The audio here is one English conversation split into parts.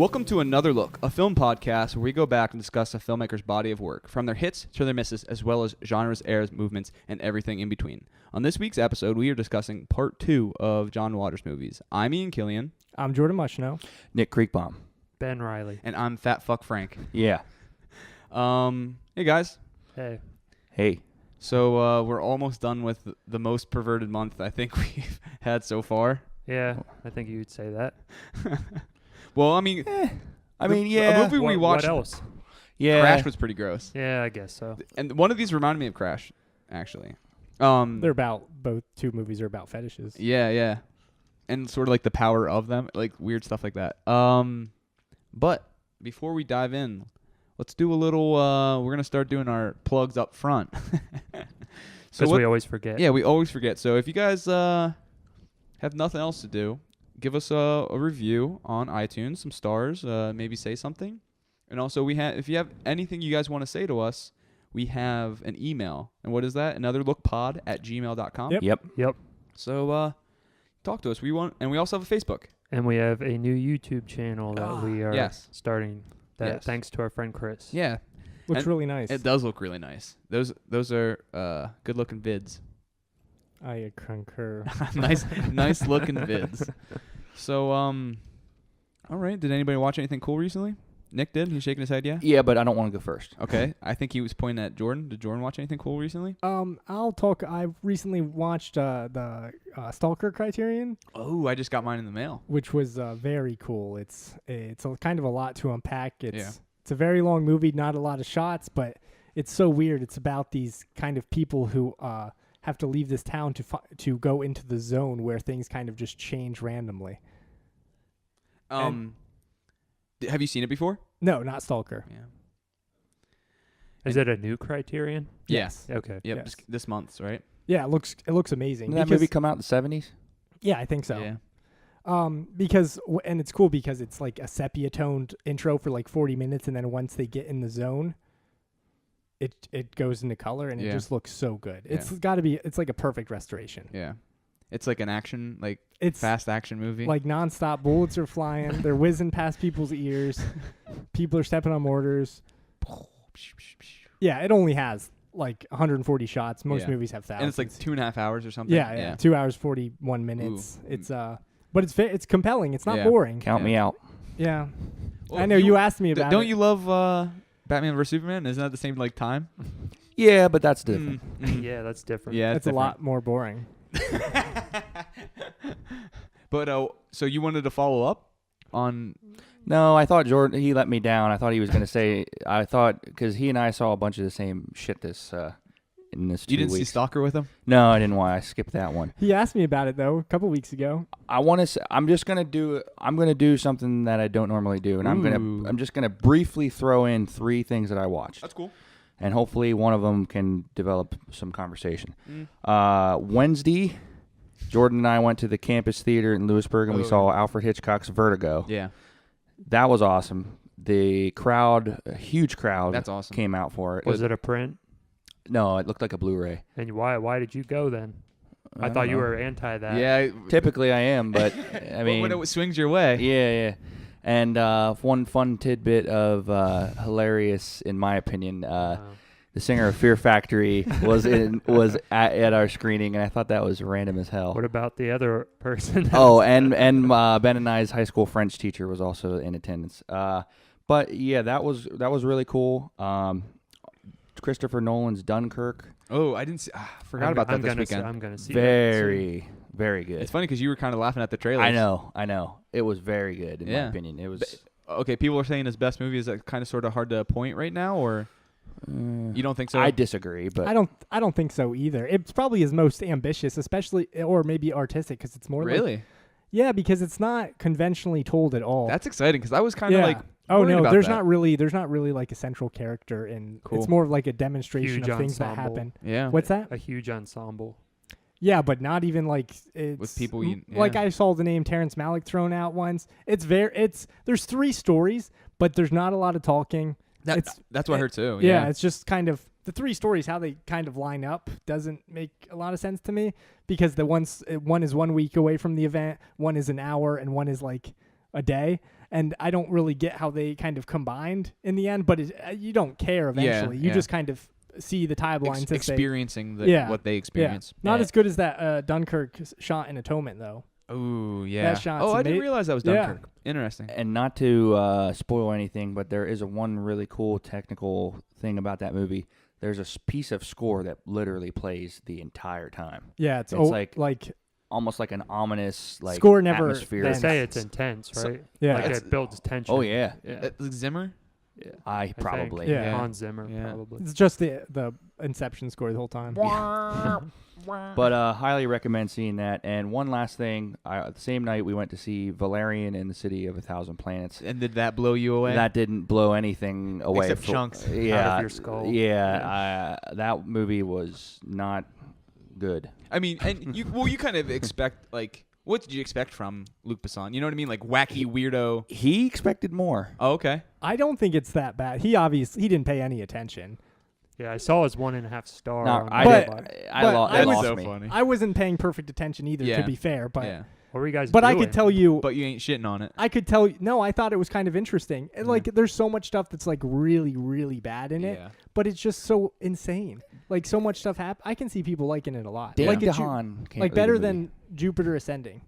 Welcome to Another Look, a film podcast where we go back and discuss a filmmaker's body of work, from their hits to their misses, as well as genres, eras, movements, and everything in between. On this week's episode, we are discussing part 2 of John Waters' movies. I'm Ian Killian. I'm Jordan Mushno. Nick Creekbaum. Ben Riley. And I'm Fat Fuck Frank. Yeah. Hey, guys. Hey. Hey. So we're almost done with the most perverted month I think we've had so far. Yeah, I think you'd say that. Well, I mean... yeah. A movie we watched... What else? Yeah. Crash was pretty gross. Yeah, I guess so. And one of these reminded me of Crash, actually. They're about, both two movies are about fetishes. Yeah. And sort of like the power of them, like weird stuff like that. But before we dive in, let's do a little, we're going to start doing our plugs up front. Because we always forget. Yeah, we always forget. So if you guys have nothing else to do, give us a review on iTunes, some stars, maybe say something. And also, if you have anything you guys want to say to us, we have an email. And what is that? anotherlookpod@gmail.com. Yep. So talk to us. We also have a Facebook. And we have a new YouTube channel that we are starting. Yes. Thanks to our friend Chris. Yeah. Looks really nice. It does look really nice. Those are good looking vids. I concur. nice looking vids. So all right. Did anybody watch anything cool recently? Nick did. He's shaking his head. Yeah. Yeah, but I don't want to go first. Okay. I think he was pointing at Jordan. Did Jordan watch anything cool recently? I'll talk. I recently watched the Stalker Criterion. Oh, I just got mine in the mail. Which was very cool. It's kind of a lot to unpack. It's a very long movie, not a lot of shots, but it's so weird. It's about these kind of people who have to leave this town to go into the zone where things kind of just change randomly. Have you seen it before? No, not Stalker. Yeah. Is it a new Criterion? Yes. Okay. Yep. Yes. This month's, right? Yeah, it looks amazing. Didn't that movie come out in the 70s? Yeah, I think so. Yeah. And it's cool because it's like a sepia-toned intro for like 40 minutes, and then once they get in the zone, it goes into color, and it just looks so good. It's it's like a perfect restoration. Yeah. It's like an action, it's fast action movie. Like nonstop bullets are flying. They're whizzing past people's ears. People are stepping on mortars. Yeah, it only has like 140 shots. Most movies have thousands. And it's like 2.5 hours or something. Yeah. 2 hours 41 minutes. Ooh. It's but it's compelling. It's not boring. Count me out. Yeah. Well, I know you asked me about it. Don't you love Batman vs Superman? Isn't that the same time? Yeah, but that's different. Yeah, that's different. Yeah, that's a lot more boring. But so you wanted to follow up on? No, I thought Jordan, he let me down. I thought he was going to say, because he and I saw a bunch of the same shit in this 2 weeks. You didn't see Stalker with him? No, I didn't want. I skipped that one. He asked me about it though a couple weeks ago. I'm going to do something that I don't normally do, and I'm just going to briefly throw in 3 things that I watched. That's cool. And hopefully one of them can develop some conversation. Wednesday, Jordan and I went to the campus theater in Lewisburg, and we saw Alfred Hitchcock's Vertigo. Yeah. That was awesome. The crowd, a huge crowd, That's awesome. came out for it. Was it a print? No, it looked like a Blu-ray. And why did you go then? I thought you were anti that. Yeah. Typically I am, but I mean... when it swings your way. Yeah. And one fun tidbit of hilarious, in my opinion, the singer of Fear Factory was at our screening, and I thought that was random as hell. What about the other person? And Ben and I's high school French teacher was also in attendance. But yeah, that was really cool. Christopher Nolan's Dunkirk. Oh, I didn't see. Forgot about that this weekend. I'm gonna see. Very good. It's funny because you were kind of laughing at the trailers. I know. It was very good in my opinion. It was okay. People are saying his best movie. Is that kind of sort of hard to point right now, or you don't think so? I disagree, but I don't think so either. It's probably his most ambitious, especially or maybe artistic, because it's more really. Yeah, because it's not conventionally told at all. That's exciting because I was kind of like. Oh no, there's that. not really like a central character in. Cool. It's more like a demonstration of things that happen. Yeah. What's that? A huge ensemble. Yeah, but not even like it's with people. Like I saw the name Terrence Malick thrown out once. There's 3 stories, but there's not a lot of talking. That's what I heard too. Yeah, it's just kind of the 3 stories, how they kind of line up doesn't make a lot of sense to me, because one is 1 week away from the event, one is an hour, and one is like a day. and I don't really get how they kind of combined in the end. But you don't care eventually. You just kind of see the timelines experiencing what they experience. Not as good as that Dunkirk shot in Atonement though. Oh yeah. That shot's I didn't realize that was Dunkirk. Interesting. And not to spoil anything, but there is one really cool technical thing about that movie. There's a piece of score that literally plays the entire time. Yeah, it's like almost like an ominous score never atmosphere. They say it's intense, right? Yeah, like it builds tension. Oh yeah. Zimmer. Yeah, I probably. Yeah. Hans Zimmer probably. It's just the Inception score the whole time. But highly recommend seeing that. And one last thing, the same night we went to see Valerian in the City of a Thousand Planets. And did that blow you away? That didn't blow anything away. Except chunks out of your skull. Yeah, that movie was not good. I mean, and you kind of expect what did you expect from Luc Besson? You know what I mean? Like wacky weirdo. He expected more. Oh, okay. I don't think it's that bad. He didn't pay any attention. Yeah, I saw his 1.5 star. No, I lost so me. funny. I wasn't paying perfect attention either, to be fair. But what were you guys but doing? I could tell you. But you ain't shitting on it. I could tell you. No, I thought it was kind of interesting. And there's so much stuff that's like really, really bad in it. But it's just so insane. Like so much stuff happens. I can see people liking it a lot. Dane like DeHaan like better than Jupiter Ascending.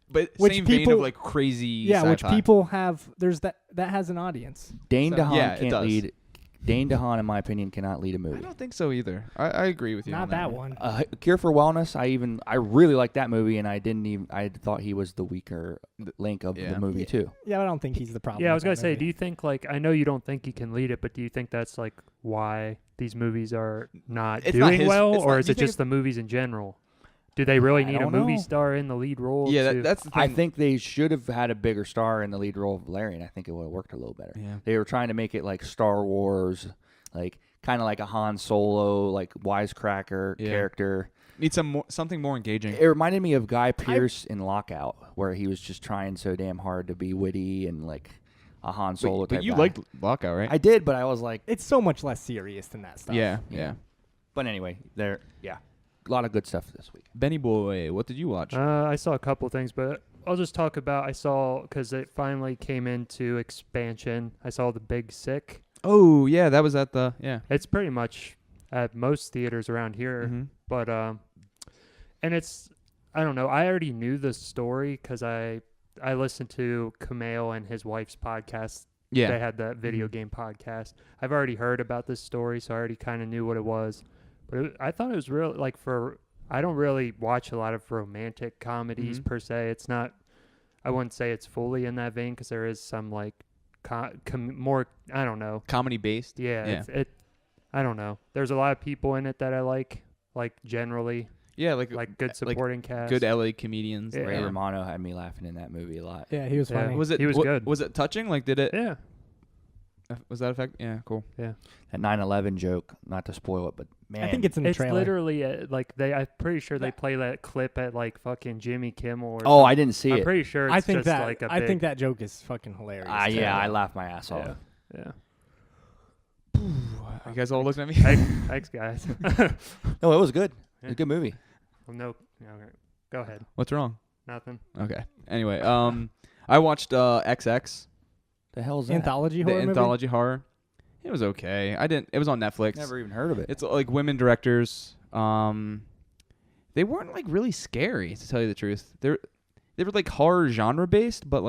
But which same people, vein of like crazy sci-fi. which people have. There's that has an audience. Dane DeHaan it does. lead. Dane DeHaan, in my opinion, cannot lead a movie. I don't think so either. I agree with you. Not on that one. Cure for Wellness. I really liked that movie, and I thought he was the weaker link of the movie too. Yeah, I don't think he's the problem. Yeah, I was gonna say, do you think I know you don't think he can lead it, but do you think that's why these movies are not doing well, or is it just the movies in general? Do they really need a movie star in the lead role? Yeah, that's the thing. I think they should have had a bigger star in the lead role of Valerian. I think it would have worked a little better. Yeah. They were trying to make it like Star Wars, kind of like a Han Solo, wisecracker character. Need something more engaging. It reminded me of Guy Pearce in Lockout, where he was just trying so damn hard to be witty and like a Han Solo type But you guy. liked Lockout, right? I did, but I was like, it's so much less serious than that stuff. Yeah. But anyway, a lot of good stuff this week. Benny Boy, what did you watch? I saw a couple things, but I'll just talk about. I saw because it finally came into expansion. I saw The Big Sick. Oh yeah, that was at the It's pretty much at most theaters around here, but and it's I don't know. I already knew the story because I listened to Kumail and his wife's podcast. Yeah, they had that video game podcast. I've already heard about this story, so I already kind of knew what it was. But I thought it was real. I don't really watch a lot of romantic comedies per se. It's not. I wouldn't say it's fully in that vein because there is some more. I don't know. Comedy based. Yeah. I don't know. There's a lot of people in it that I like generally. Yeah, like good supporting cast. Good LA comedians. Ray Romano had me laughing in that movie a lot. Yeah, he was funny. He was good. Was it touching? Did it? Yeah. Was that effect? Yeah, cool. Yeah. That 9/11 joke, not to spoil it, but man, I think it's in the trailer. It's literally I'm pretty sure they play that clip at fucking Jimmy Kimmel. Oh, I didn't see it. I'm pretty sure. It's I think just that joke is fucking hilarious. Yeah, I laughed my ass off. Yeah. You guys all looking at me? Thanks, guys. No, it was good. It was a good movie. Well, no. Okay. Go ahead. What's wrong? Nothing. Okay. Anyway, I watched XX. The hell's that? Anthology horror movie? Anthology horror. It was okay. It was on Netflix. Never even heard of it. It's like women directors. They weren't really scary, to tell you the truth. They were horror genre based, but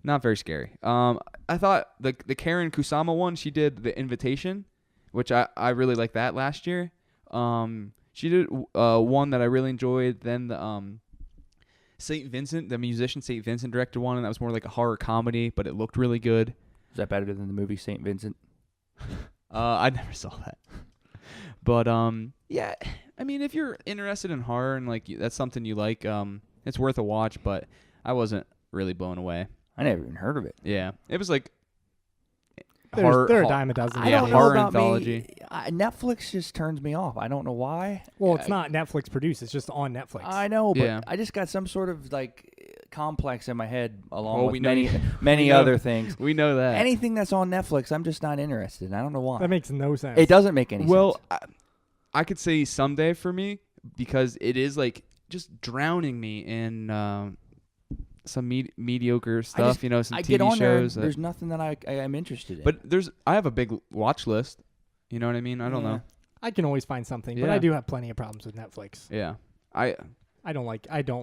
not very scary. I thought the Karen Kusama one, she did The Invitation, which I really liked that last year. She did one that I really enjoyed. Then the St. Vincent, the musician St. Vincent directed one, and that was more like a horror comedy, but it looked really good. Is that better than the movie St. Vincent? I never saw that. But yeah, I mean, if you're interested in horror and that's something you like, it's worth a watch. But I wasn't really blown away. I never even heard of it. Yeah, it was They're a dime a dozen. I don't know horror about anthology. Netflix just turns me off. I don't know why. Well, it's not Netflix produced. It's just on Netflix. I know, but Yeah. I just got some sort of complex in my head along with we know many other things. We know that. Anything that's on Netflix, I'm just not interested in. I don't know why. That makes no sense. It doesn't make any sense. Well, I could say someday for me because it is just drowning me in mediocre stuff, some I TV get on shows. there. There's nothing that I am interested in. But I have a big watch list. You know what I mean? I don't know. I can always find something, but Yeah. I do have plenty of problems with Netflix. Yeah. I don't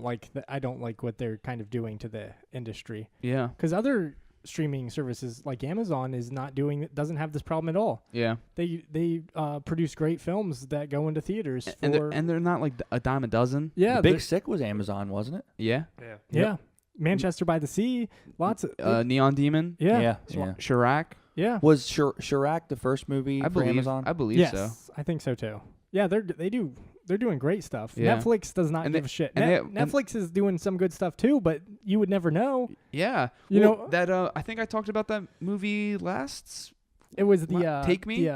like what they're kind of doing to the industry. Yeah. Because other streaming services like Amazon doesn't have this problem at all. Yeah. They produce great films that go into theaters And they're not like a dime a dozen. yeah, The Big Sick was Amazon, wasn't it? Yeah. yeah. Manchester by the Sea, lots of Neon Demon. yeah. Chirac. Yeah. Was Chirac the first movie for Amazon? I believe Yes, so. I think so too. Yeah, they're doing great stuff. Yeah. Netflix does not And give a shit. and Netflix is doing some good stuff too, but you would never know. Yeah. You Well, know that I think I talked about that movie last. it was the Take Me?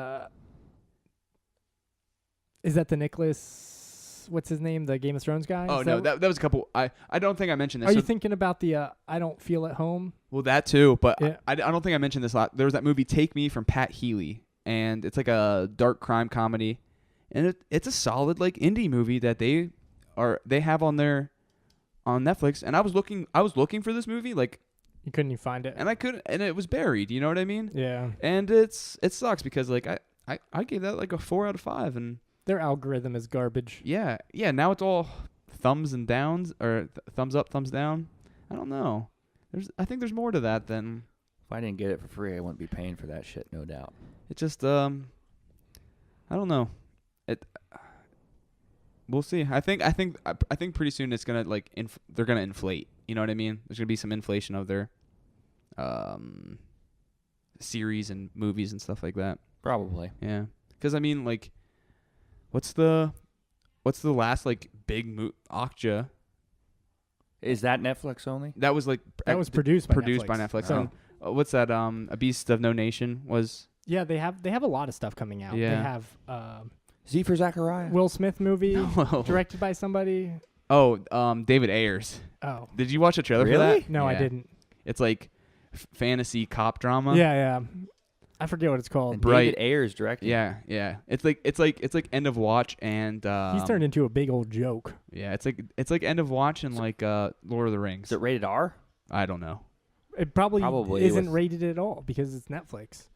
Is that the Nicholas? What's his name? The Game of Thrones guy? Oh Is no, that was a couple. I don't think I mentioned this. Are you thinking about the I Don't Feel at Home? Well, that too, but Yeah. I don't think I mentioned this a lot. There was that movie Take Me from Pat Healy, and it's like a dark crime comedy, and it's a solid like indie movie that they have on Netflix. And I was looking for this movie like, You couldn't even find it. and I couldn't, and it was buried. You know what I mean? Yeah. And it sucks because like I gave that like a 4 out of 5, and Their algorithm is garbage. yeah, now it's all thumbs and downs or thumbs up, thumbs down. I don't know. I think there's more to that than. If I didn't get it for free, I wouldn't be paying for that shit, no doubt. It just I don't know. We'll see. I think pretty soon it's gonna like they're gonna inflate. You know what I mean? There's gonna be some inflation of their series and movies and stuff like that. Probably. Yeah, because I mean like, what's the last like big Okja? Is that Netflix only? That was like That was produced by Netflix. So, And what's that? A Beast of No Nation was. yeah, they have a lot of stuff coming out. Yeah. They have Z for Zachariah? Will Smith movie No. directed by somebody. Oh, David Ayers. Oh. Did you watch the trailer for Really? that? No, I Yeah. didn't. It's like fantasy cop drama. Yeah. I forget what it's called. And Bright. David Ayers directed. Yeah. It's like End of Watch and He's turned into a big old joke. yeah, it's like End of Watch and like Lord of the Rings. Is it rated R? I don't know. It probably isn't with- rated at all because it's Netflix.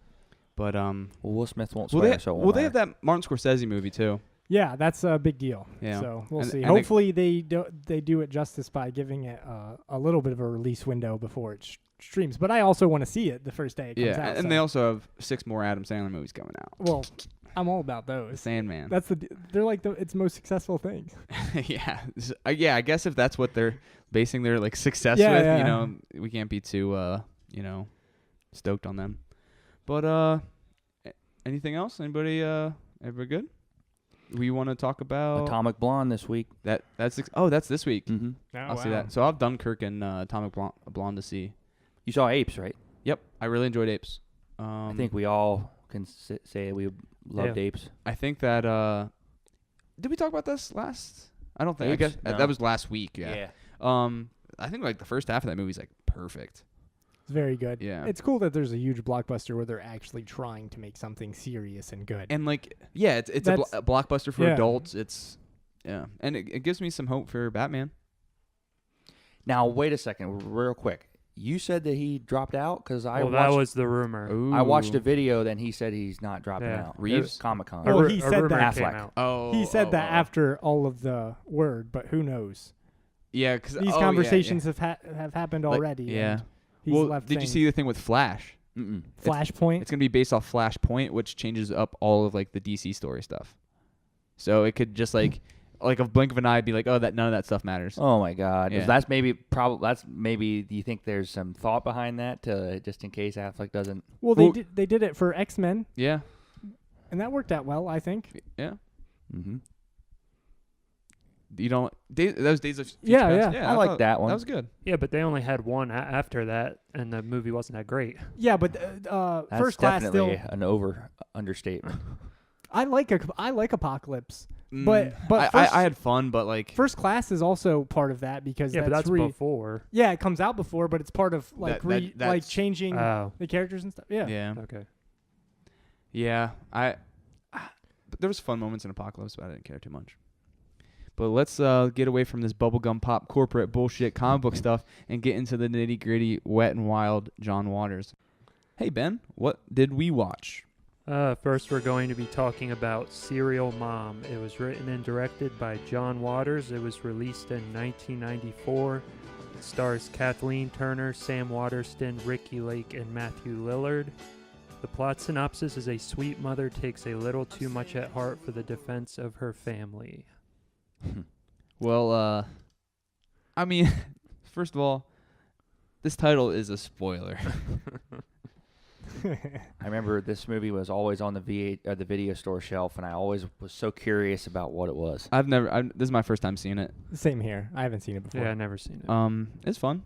But Well, Will Smith won't well swear, so it won't they have matter. that Martin Scorsese movie too. Yeah, that's a big deal. Yeah. So we'll And- see. and Hopefully they do it justice by giving it a little bit of a release window before it streams. But I also want to see it the first day it comes out. And so. they also have 6 more Adam Sandler movies coming out. Well, I'm all about The those. Sandman. That's they're like its most successful thing. yeah. I guess if that's what they're basing their like success Yeah, with, yeah. we can't be too stoked on them. But anything else? Anybody good? We want to talk about Atomic Blonde this week. that's this week. Mm-hmm. I'll see that. So I'll have Dunkirk and Atomic Blonde to see. You saw Apes, right? Yep, I really enjoyed Apes. I think we all can say we loved Apes. I think that did we talk about this last? I don't think. I Apes? guess No. that was last week. Yeah. I think like the first half of that movie is like perfect. It's very good. Yeah. It's cool that there's a huge blockbuster where they're actually trying to make something serious and good. And like, yeah, it's a blockbuster for adults. It's and it gives me some hope for Batman. Now, wait a second, real quick. You said that he dropped out because that was the rumor. I watched a video. Then he said he's not dropping Yeah. out. Reeves? Comic-Con. Well, he a said rumor that. came Affleck. out. Oh, He said that after all of the word, but who knows? Yeah, because These conversations have happened already. Yeah. and he's Well, left did you things. see the thing with Flash? Mm-mm. Flashpoint? It's gonna be based off Flashpoint, which changes up all of like the DC story stuff. So it could just like a blink of an eye be like, oh, that none of that stuff matters. Oh my God! Yeah. That's maybe. Do you think there's some thought behind that, just in case Affleck doesn't? Well, Well- they did it for X-Men, Yeah. and that worked out well, I think. Yeah. Mm-hmm. You don't. Those Days of Future Yeah, Past? yeah. I like thought that one. That was good. Yeah, but they only had one after that, and the movie wasn't that great. Yeah, but That's First Class definitely still. an understatement. I like Apocalypse, but I had fun, but like First Class is also part of that because Yeah, but that's that's before. Yeah, it comes out before, but it's part of like That- that's- changing Oh, the characters and stuff. Yeah. yeah, okay. yeah. But there was fun moments in Apocalypse, but I didn't care too much. But let's get away from this bubblegum pop corporate bullshit comic book stuff and get into the nitty gritty, wet and wild John Waters. Hey Ben, what did we watch? First, we're going to be talking about Serial Mom. It was written and directed by John Waters. It was released in 1994. It stars Kathleen Turner, Sam Waterston, Ricky Lake, and Matthew Lillard. The plot synopsis is a sweet mother takes a little too much at heart for the defense of her family. Well, I mean, first of all, this title is a spoiler. I remember this movie was always on the video store shelf, and I always was so curious about what it was. This is my first time seeing it. Same here. I haven't seen it before. Yeah, I've never seen it. It's fun.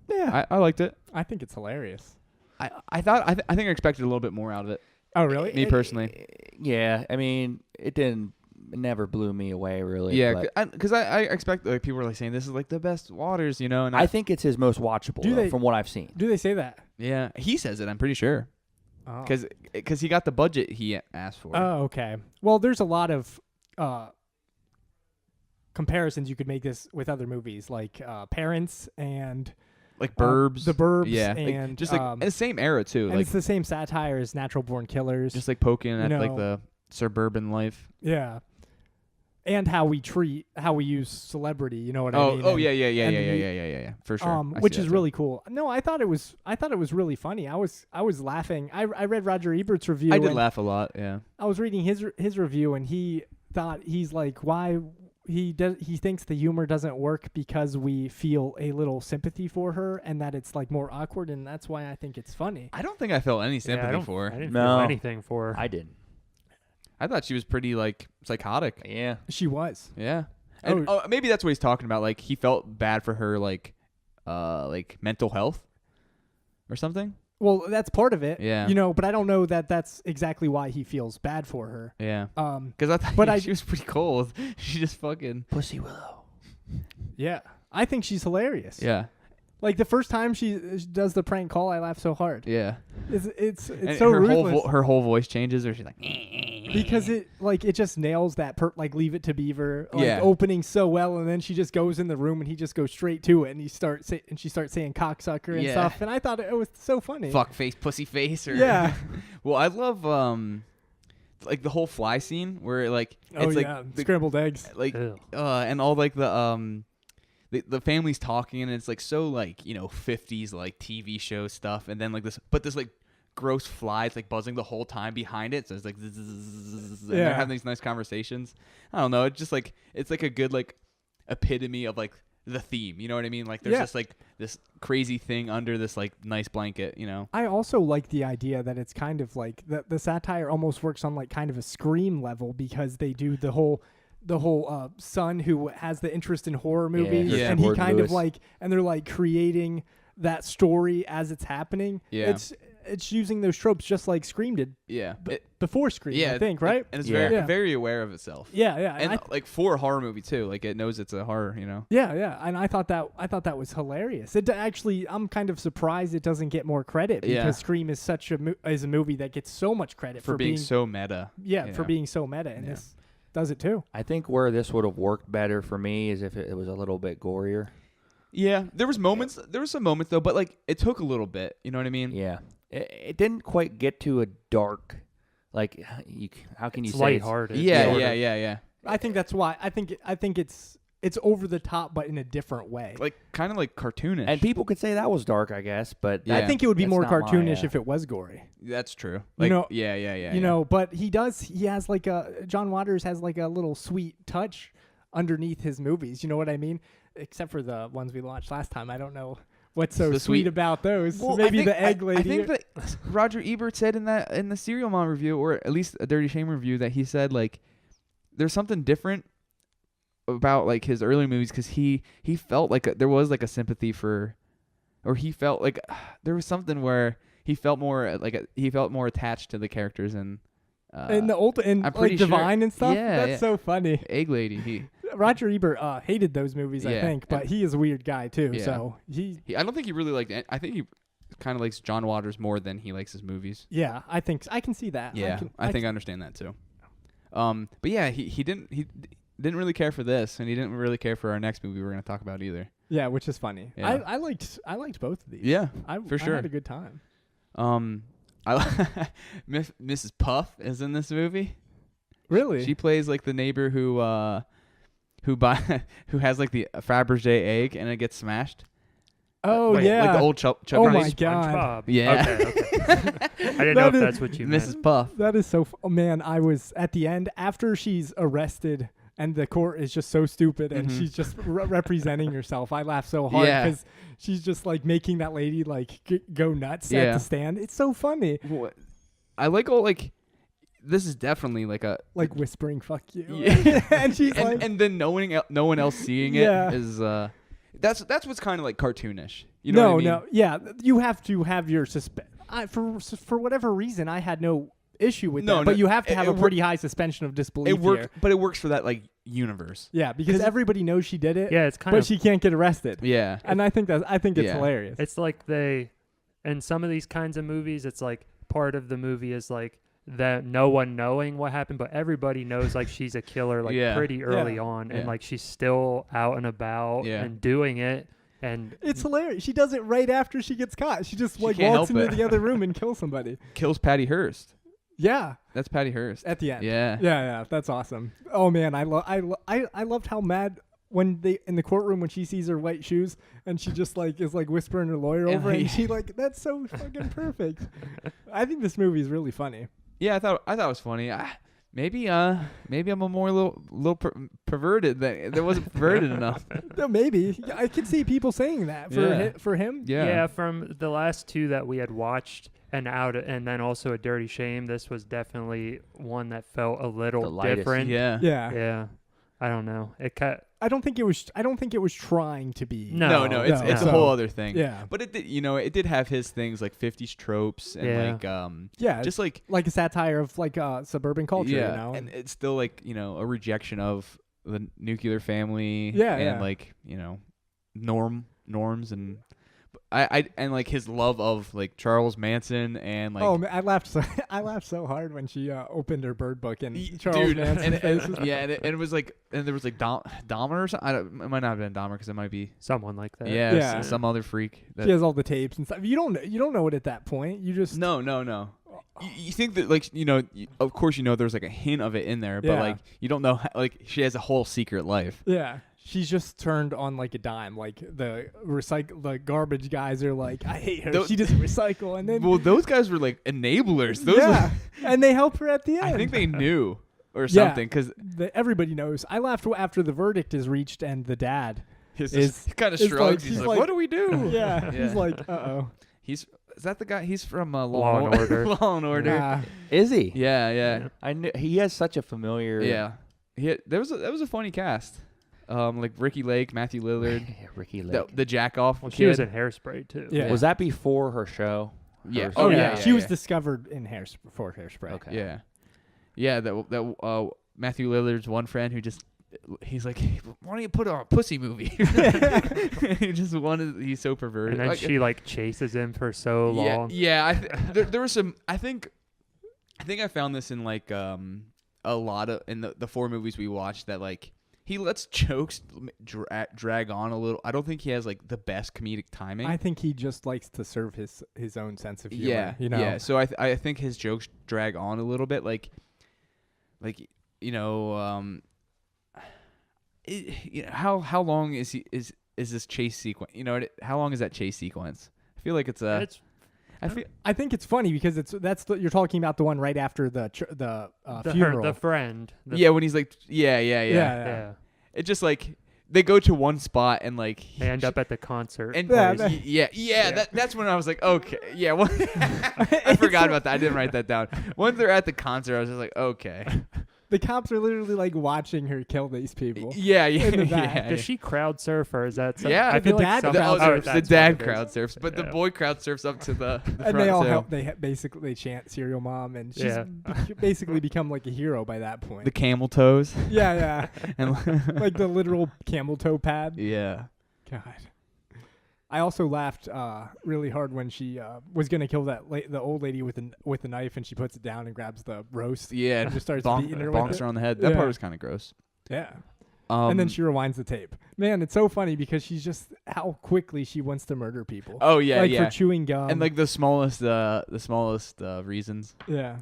Yeah. I liked it. I think it's hilarious. I think I expected a little bit more out of it. Oh, really? Me personally. Yeah, I mean, it never blew me away, really. Yeah, because I expect, like, people were like saying this is like the best Waters, you know. And I think it's his most watchable from what I've seen. Do they say that? Yeah, he says it. I'm pretty sure. Oh. Because he got the budget he asked for. Oh, okay. Well, there's a lot of comparisons you could make this with other movies, like Parents and like Burbs. The Burbs, yeah, and like, just like in the same era too. And like, it's the same satire as Natural Born Killers. Just like poking at like the suburban life. Yeah. And how we use celebrity, you know what I mean? Oh, yeah, for sure. Which is really cool. No, I thought it was really funny. I was laughing. I read Roger Ebert's review. I did laugh a lot. Yeah. I was reading his review, and he's like, why he thinks the humor doesn't work because we feel a little sympathy for her, and that it's like more awkward, and that's why I think it's funny. I don't think I felt any sympathy for her. I didn't feel anything for her. I didn't. I thought she was pretty, like, psychotic. Yeah. She was. Yeah. And maybe that's what he's talking about. Like, he felt bad for her, like mental health or something. Well, that's part of it. Yeah. You know, but I don't know that that's exactly why he feels bad for her. Yeah. Because I thought she was pretty cold. She just fucking Pussy Willow. Yeah. I think she's hilarious. Yeah. Like, the first time she does the prank call, I laugh so hard. Yeah. It's and so her ruthless. her whole voice changes, or she's like, because it just nails that Leave It To Beaver, opening so well, and then she just goes in the room and he just goes straight to it, and she starts saying cocksucker and stuff, and I thought it was so funny. Fuck face, pussy face, or yeah. Well, I love like the whole fly scene where it's like scrambled eggs, like and all like the family's talking, and it's like so like, you know, 50s like TV show stuff, and then like this like gross flies like buzzing the whole time behind it, so it's like and they're having these nice conversations. I don't know, it's just like it's like a good like epitome of like the theme, you know what I mean? Like there's just like this crazy thing under this like nice blanket, you know. I also like the idea that it's kind of like the satire almost works on like kind of a Scream level, because they do the whole son who has the interest in horror movies, and he kind of like, and they're like creating that story as it's happening. Yeah, it's using those tropes just like Scream did. Yeah, before Scream, I think, right? And it's very aware of itself. Yeah, yeah, and like for a horror movie too, like it knows it's a horror, you know. Yeah, yeah, and I thought that was hilarious. It actually, I'm kind of surprised it doesn't get more credit, because Scream is such a movie that gets so much credit for being so meta. Yeah, for being so meta, and this does it too. I think where this would have worked better for me is if it was a little bit gorier. Yeah, there was moments. There were some moments though, but like it took a little bit. You know what I mean? Yeah, it didn't quite get to a dark. Like, how can you say lighthearted? Yeah. I think that's why. I think it's over the top, but in a different way. Like kind of like cartoonish. And people could say that was dark, I guess, but I think it would be more cartoonish if it was gory. That's true. Like, you know, yeah. You know, but he has like John Waters has like a little sweet touch underneath his movies. You know what I mean? Except for the ones we launched last time. I don't know what's so sweet about those. Well, maybe the egg lady. I think that Roger Ebert said in the Serial Mom review, or at least a Dirty Shame review, that he said like there's something different about like his early movies, because he felt like there was like a sympathy for, or he felt like there was something where he felt more attached to the characters, and the old and like Divine and stuff. Yeah, that's so funny. Egg Lady. Roger Ebert hated those movies, I think, but he is a weird guy too. Yeah. So I don't think he really liked it. I think he kind of likes John Waters more than he likes his movies. Yeah, I think I can see that. Yeah, I think I understand that too. But yeah, he didn't. didn't really care for this, and he didn't really care for our next movie we're gonna talk about either. Yeah, which is funny. Yeah. I liked both of these. Yeah, I sure. had a good time. Mrs. Puff is in this movie. Really? She plays like the neighbor who has like the Fabergé egg and it gets smashed. Oh like, yeah. like the old Chuck Oh my Norris. God. SpongeBob. Yeah. Okay. I didn't know if that's what you meant. Mrs. Puff. That is so. Oh man, I was at the end after she's arrested. And the court is just so stupid, and she's just representing herself. I laugh so hard because she's just like making that lady like go nuts at the stand. It's so funny. I like all like. This is definitely like a like whispering "fuck you," yeah. and she's like, and then no one else seeing it is that's what's kind of like cartoonish. You know what I mean? No, yeah, you have to have your for whatever reason. I had no issue with that, but you have to have a pretty high suspension of disbelief. But it works for that like universe. Yeah, because everybody knows she did it. Yeah, it's kind but she can't get arrested. Yeah, and I think it's hilarious. It's like in some of these kinds of movies, it's like part of the movie is like that no one knowing what happened, but everybody knows like she's a killer like pretty early on, and like she's still out and about and doing it. And it's hilarious. She does it right after she gets caught. She just like walks into the other room and kills somebody. Kills Patty Hearst. Yeah, that's Patty Hearst at the end. Yeah, that's awesome. Oh man, I loved how mad when they in the courtroom when she sees her white shoes and she just like is like whispering her lawyer over and she like that's so fucking perfect. I think this movie is really funny. Yeah, I thought it was funny. Maybe I'm a more little perverted that wasn't perverted enough. No, maybe I could see people saying that for him. Yeah, from the last two that we had watched. And then also A Dirty Shame. This was definitely one that felt a little different. Yeah. I don't know. I don't think it was trying to be. No. It's a whole other thing. Yeah. But it did have his things like 50s tropes and just like a satire of like suburban culture. Yeah. You know? And it's still like a rejection of the nuclear family. Yeah. And like norms and. And like his love of like Charles Manson and like man, I laughed so hard when she opened her bird book and Charles Manson and it was like and there was like Dahmer or something. It might not have been Dahmer because it might be someone like that. Yeah. Some other freak. She has all the tapes and stuff. You don't know it at that point. You just no. You think that like of course there's like a hint of it in there, but like you don't know like she has a whole secret life. Yeah. She's just turned on like a dime. Like the garbage guys are like, I hate her. She doesn't recycle. And then those guys were like enablers. And they help her at the end. I think they knew or something because everybody knows. I laughed after the verdict is reached and the dad is kind of shrugs. He's like, what do we do? Yeah. He's like, uh-oh. Is that the guy? He's from Law and Order. Law and Order. Nah. Is he? Yeah. I knew he has such a familiar. Yeah. That was a funny cast. Like Ricky Lake, Matthew Lillard, Ricky Lake, the jack off. Well, she was in Hairspray too. Yeah. Was that before her show? Yeah. She was discovered in Hairspray. Okay. Yeah. That Matthew Lillard's one friend who he's like, why don't you put on a pussy movie? He just wanted. He's so perverted. And then she like chases him for so long. Yeah. There was some. I think I found this in like a lot of in the 4 movies we watched that like. He lets jokes drag on a little. I don't think he has like the best comedic timing. I think he just likes to serve his own sense of humor. Yeah, yeah. So I think his jokes drag on a little bit. How long is this chase sequence? How long is that chase sequence? I feel like I think it's funny because you're talking about the one right after the funeral. The friend. When he's like, yeah. It's just like they go to one spot and like they end up at the concert. And that's when I was like, okay, yeah. Well, I forgot about that. I didn't write that down. Once they're at the concert, I was just like, okay. The cops are literally like watching her kill these people. Yeah. Does she crowd surf or is that something? Yeah, I feel the like dad crowd surfs, but the boy crowd surfs up to the and front. They all help. They basically chant "Serial Mom," and she's basically become like a hero by that point. The camel toes. Yeah, and like the literal camel toe pad. Yeah. God. I also laughed really hard when she was gonna kill the old lady with a knife, and she puts it down and grabs the roast. Yeah, and just starts beating her. Bonks her on the head. That part was kind of gross. Yeah, and then she rewinds the tape. Man, it's so funny because she's just how quickly she wants to murder people. Oh yeah, like for chewing gum and like the smallest reasons. Yeah.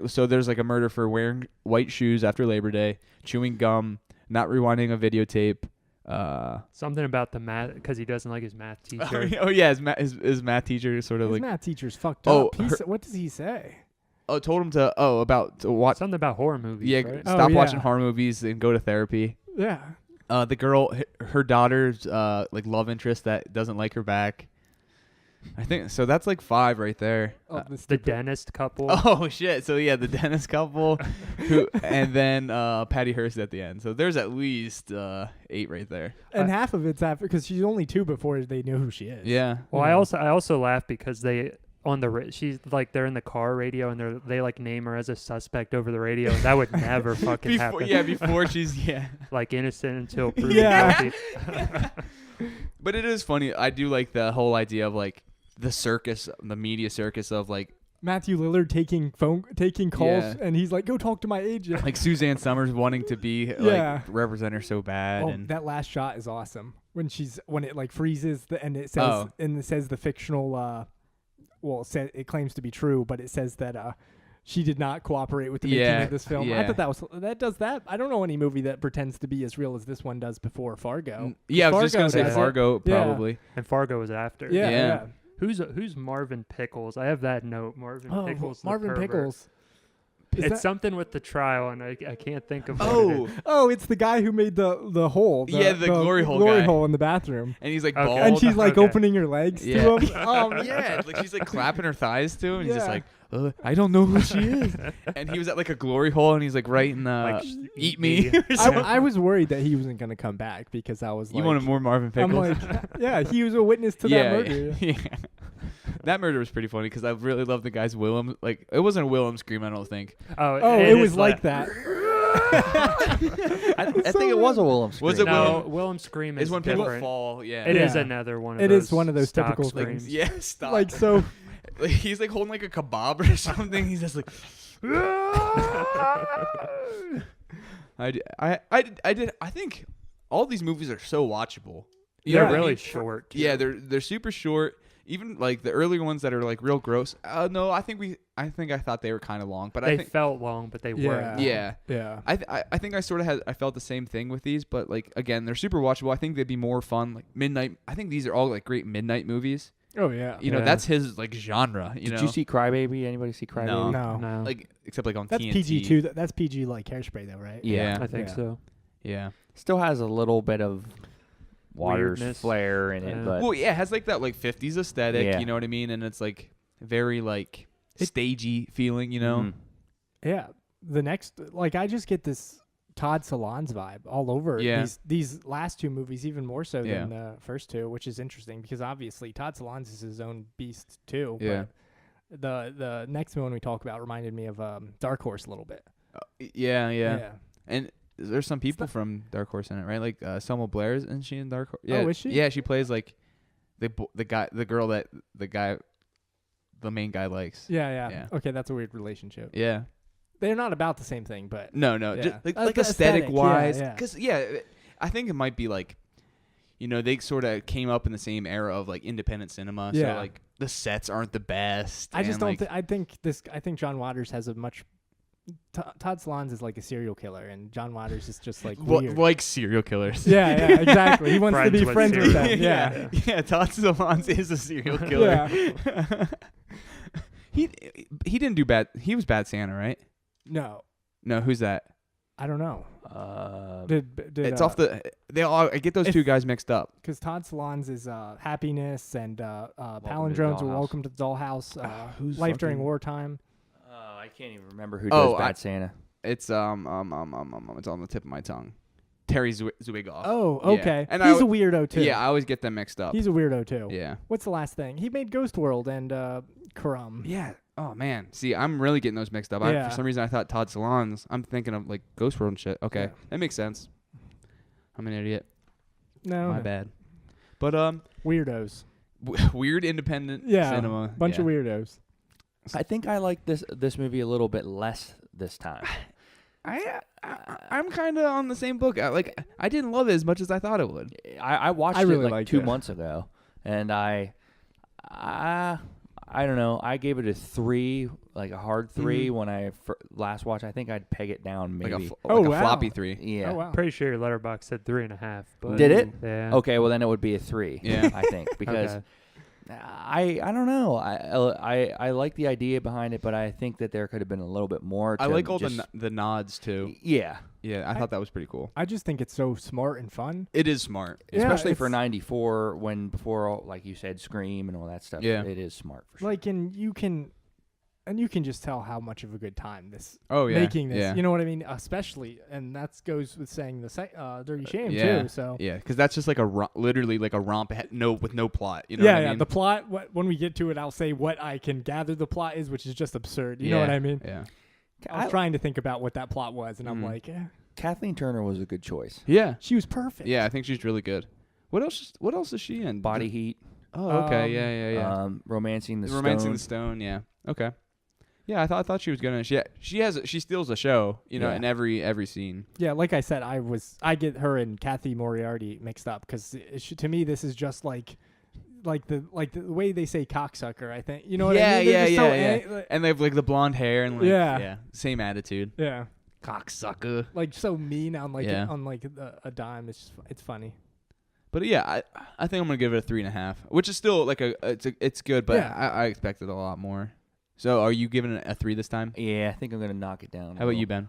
So there's like a murder for wearing white shoes after Labor Day, chewing gum, not rewinding a videotape. Something about the math because he doesn't like his math teacher. His math teacher sort of his like math teacher's fucked up. What does he say? Oh, told him to watch something about horror movies. Yeah, right? stop watching horror movies and go to therapy. Yeah. The girl, her daughter's like love interest that doesn't like her back. I think so. That's like 5 right there. The dentist couple. Oh shit! So yeah, the dentist couple, and then Patty Hearst at the end. So there's at least 8 right there. And half of it's after because she's only 2 before they know who she is. Yeah. Well, I also laugh because she's like they're in the car radio and they like name her as a suspect over the radio. And that would never fucking happen. Yeah, before she's like innocent until proven guilty. But it is funny. I do like the whole idea of like the circus, the media circus of like Matthew Lillard taking calls and he's like, go talk to my agent. Like Suzanne Summers wanting to be like represent her so bad. Oh, and that last shot is awesome when it like freezes and it says the fictional it claims to be true, but it says that she did not cooperate with the making of this film. Yeah. I thought that does that. I don't know any movie that pretends to be as real as this one does before Fargo. Yeah, I was just gonna say Fargo probably. Yeah. And Fargo was after. Yeah. Who's Marvin Pickles? I have that note. Marvin Pickles. Marvin Pickles. It's something with the trial, and I can't think of. It's the guy who made the hole. The glory hole in the bathroom. And he's like bald. And she's like opening her legs to him. Yeah, like she's like clapping her thighs to him. And he's just like, I don't know who she is. And he was at like a glory hole, and he's like writing "Eat me." I was worried that he wasn't gonna come back because I was like, you wanted more Marvin Pickles. I'm like, he was a witness to that murder. Yeah. That murder was pretty funny because I really love the guy's Willem. Like it wasn't a Willem scream, I don't think. It was like that. I think it was a Willem scream. Was it no, Willem scream is when different. people fall. Yeah, it is another one of those. It is one of those typical screams. screams. Yeah, stop. Like so. Like, he's like holding like a kebab or something. He's just like. I think all these movies are so watchable. They're really short. Too. Yeah, they're super short. Even like the earlier ones that are like real gross. No, I thought they were kind of long, but they felt long, but they weren't. Yeah. I think I felt the same thing with these, but like again, they're super watchable. I think they'd be more fun like midnight. I think these are all like great midnight movies. Oh yeah. You know, that's his like genre. Did you see Crybaby? Anybody see Crybaby? No. Like except like on that's TNT. PG too. That's PG like Hairspray though, right? Yeah, I think so. Yeah. Still has a little bit of Waters weirdness. Flair in it, but it has like that like 50s aesthetic. Yeah. You know what I mean? And it's like very like stagey feeling. You know. Mm-hmm. Yeah. The next, like, I just get this Todd Solondz vibe all over these last 2 movies, even more so than the first 2, which is interesting because obviously Todd Solondz is his own beast too. Yeah. But the next one we talk about reminded me of Dark Horse a little bit. Yeah. And there's some people from Dark Horse in it, right? Like Selma Blair, isn't she in Dark Horse? Yeah. Oh, is she? Yeah, she plays like the girl that the main guy likes. Yeah. Okay, that's a weird relationship. Yeah. They're not about the same thing, but no, yeah. just like the aesthetic wise, yeah. because I think it might be like, you know, they sort of came up in the same era of like independent cinema, so like the sets aren't the best. I just don't. I think John Waters has a much. Todd Solondz is like a serial killer, and John Waters is just like weird. Like serial killers. Yeah, exactly. He wants to be friends with them. Yeah. Todd Solondz is a serial killer. He didn't do bad. He was Bad Santa, right? No, who's that? I don't know. It's off the. I get those 2 guys mixed up. Because Todd Solondz is Happiness and Palindromes or Welcome to the Dollhouse. Life During Wartime. I can't even remember who does Bad Santa. It's it's on the tip of my tongue. Terry Zwigoff. Oh, okay. Yeah. And he's a weirdo too. Yeah, I always get them mixed up. He's a weirdo too. Yeah. What's the last thing? He made Ghost World and Crumb. Yeah. Oh man. See, I'm really getting those mixed up. For some reason, I thought Todd Solondz. I'm thinking of like Ghost World and shit. Okay, that makes sense. I'm an idiot. No, my bad. But weirdos. Weird independent cinema. Bunch of weirdos. I think I like this movie a little bit less this time. I I'm kind of on the same book. I didn't love it as much as I thought it would. I watched really it like liked 2 it. months ago, and I don't know. I gave it a 3, like a hard 3 when I last watched. I think I'd peg it down maybe. Like a wow. floppy 3. Yeah. Oh wow. Pretty sure your letterbox said 3.5. But Did it? Yeah. Okay, well then it would be a 3. Yeah. I think because Okay. I don't know. I like the idea behind it, but I think that there could have been a little bit more. I like all just, the nods too. Yeah, Yeah, I thought that was pretty cool. I just think it's so smart and fun. It is smart. Yeah, especially for it's- '94 when before all, like you said, Scream and all that stuff. Yeah. It is smart for sure. Like, and you can just tell how much of a good time this Oh yeah, making this. Yeah. You know what I mean? Especially, and that goes with saying the Dirty Shame yeah. too. So Yeah, because that's just like literally like a romp with no plot. You know yeah, what I yeah. mean? The plot. When we get to it, I'll say what I can gather the plot is, which is just absurd. You know what I mean? Yeah. I was trying to think about what that plot was, and I'm like, Kathleen Turner was a good choice. Yeah. she was perfect. Yeah, I think she's really good. What else is she in? Body Heat, Oh, okay. Yeah. Romancing the Romancing the Stone. Stone. Yeah. Okay. Yeah, I thought she was gonna. She steals a show. You know, Yeah. in every scene. Yeah, like I said, I get her and Kathy Moriarty mixed up because to me this is just like the way they say cocksucker. I think you know what I mean. They're just so And they have like the blonde hair and like Yeah. same attitude. yeah, Cocksucker. like so mean on like Yeah. a dime. It's funny. But yeah, I think I'm gonna give it a 3.5, which is still like it's good, but Yeah. I expected a lot more. So are you giving it a 3 this time? Yeah, I think I'm gonna knock it down. How about you, Ben?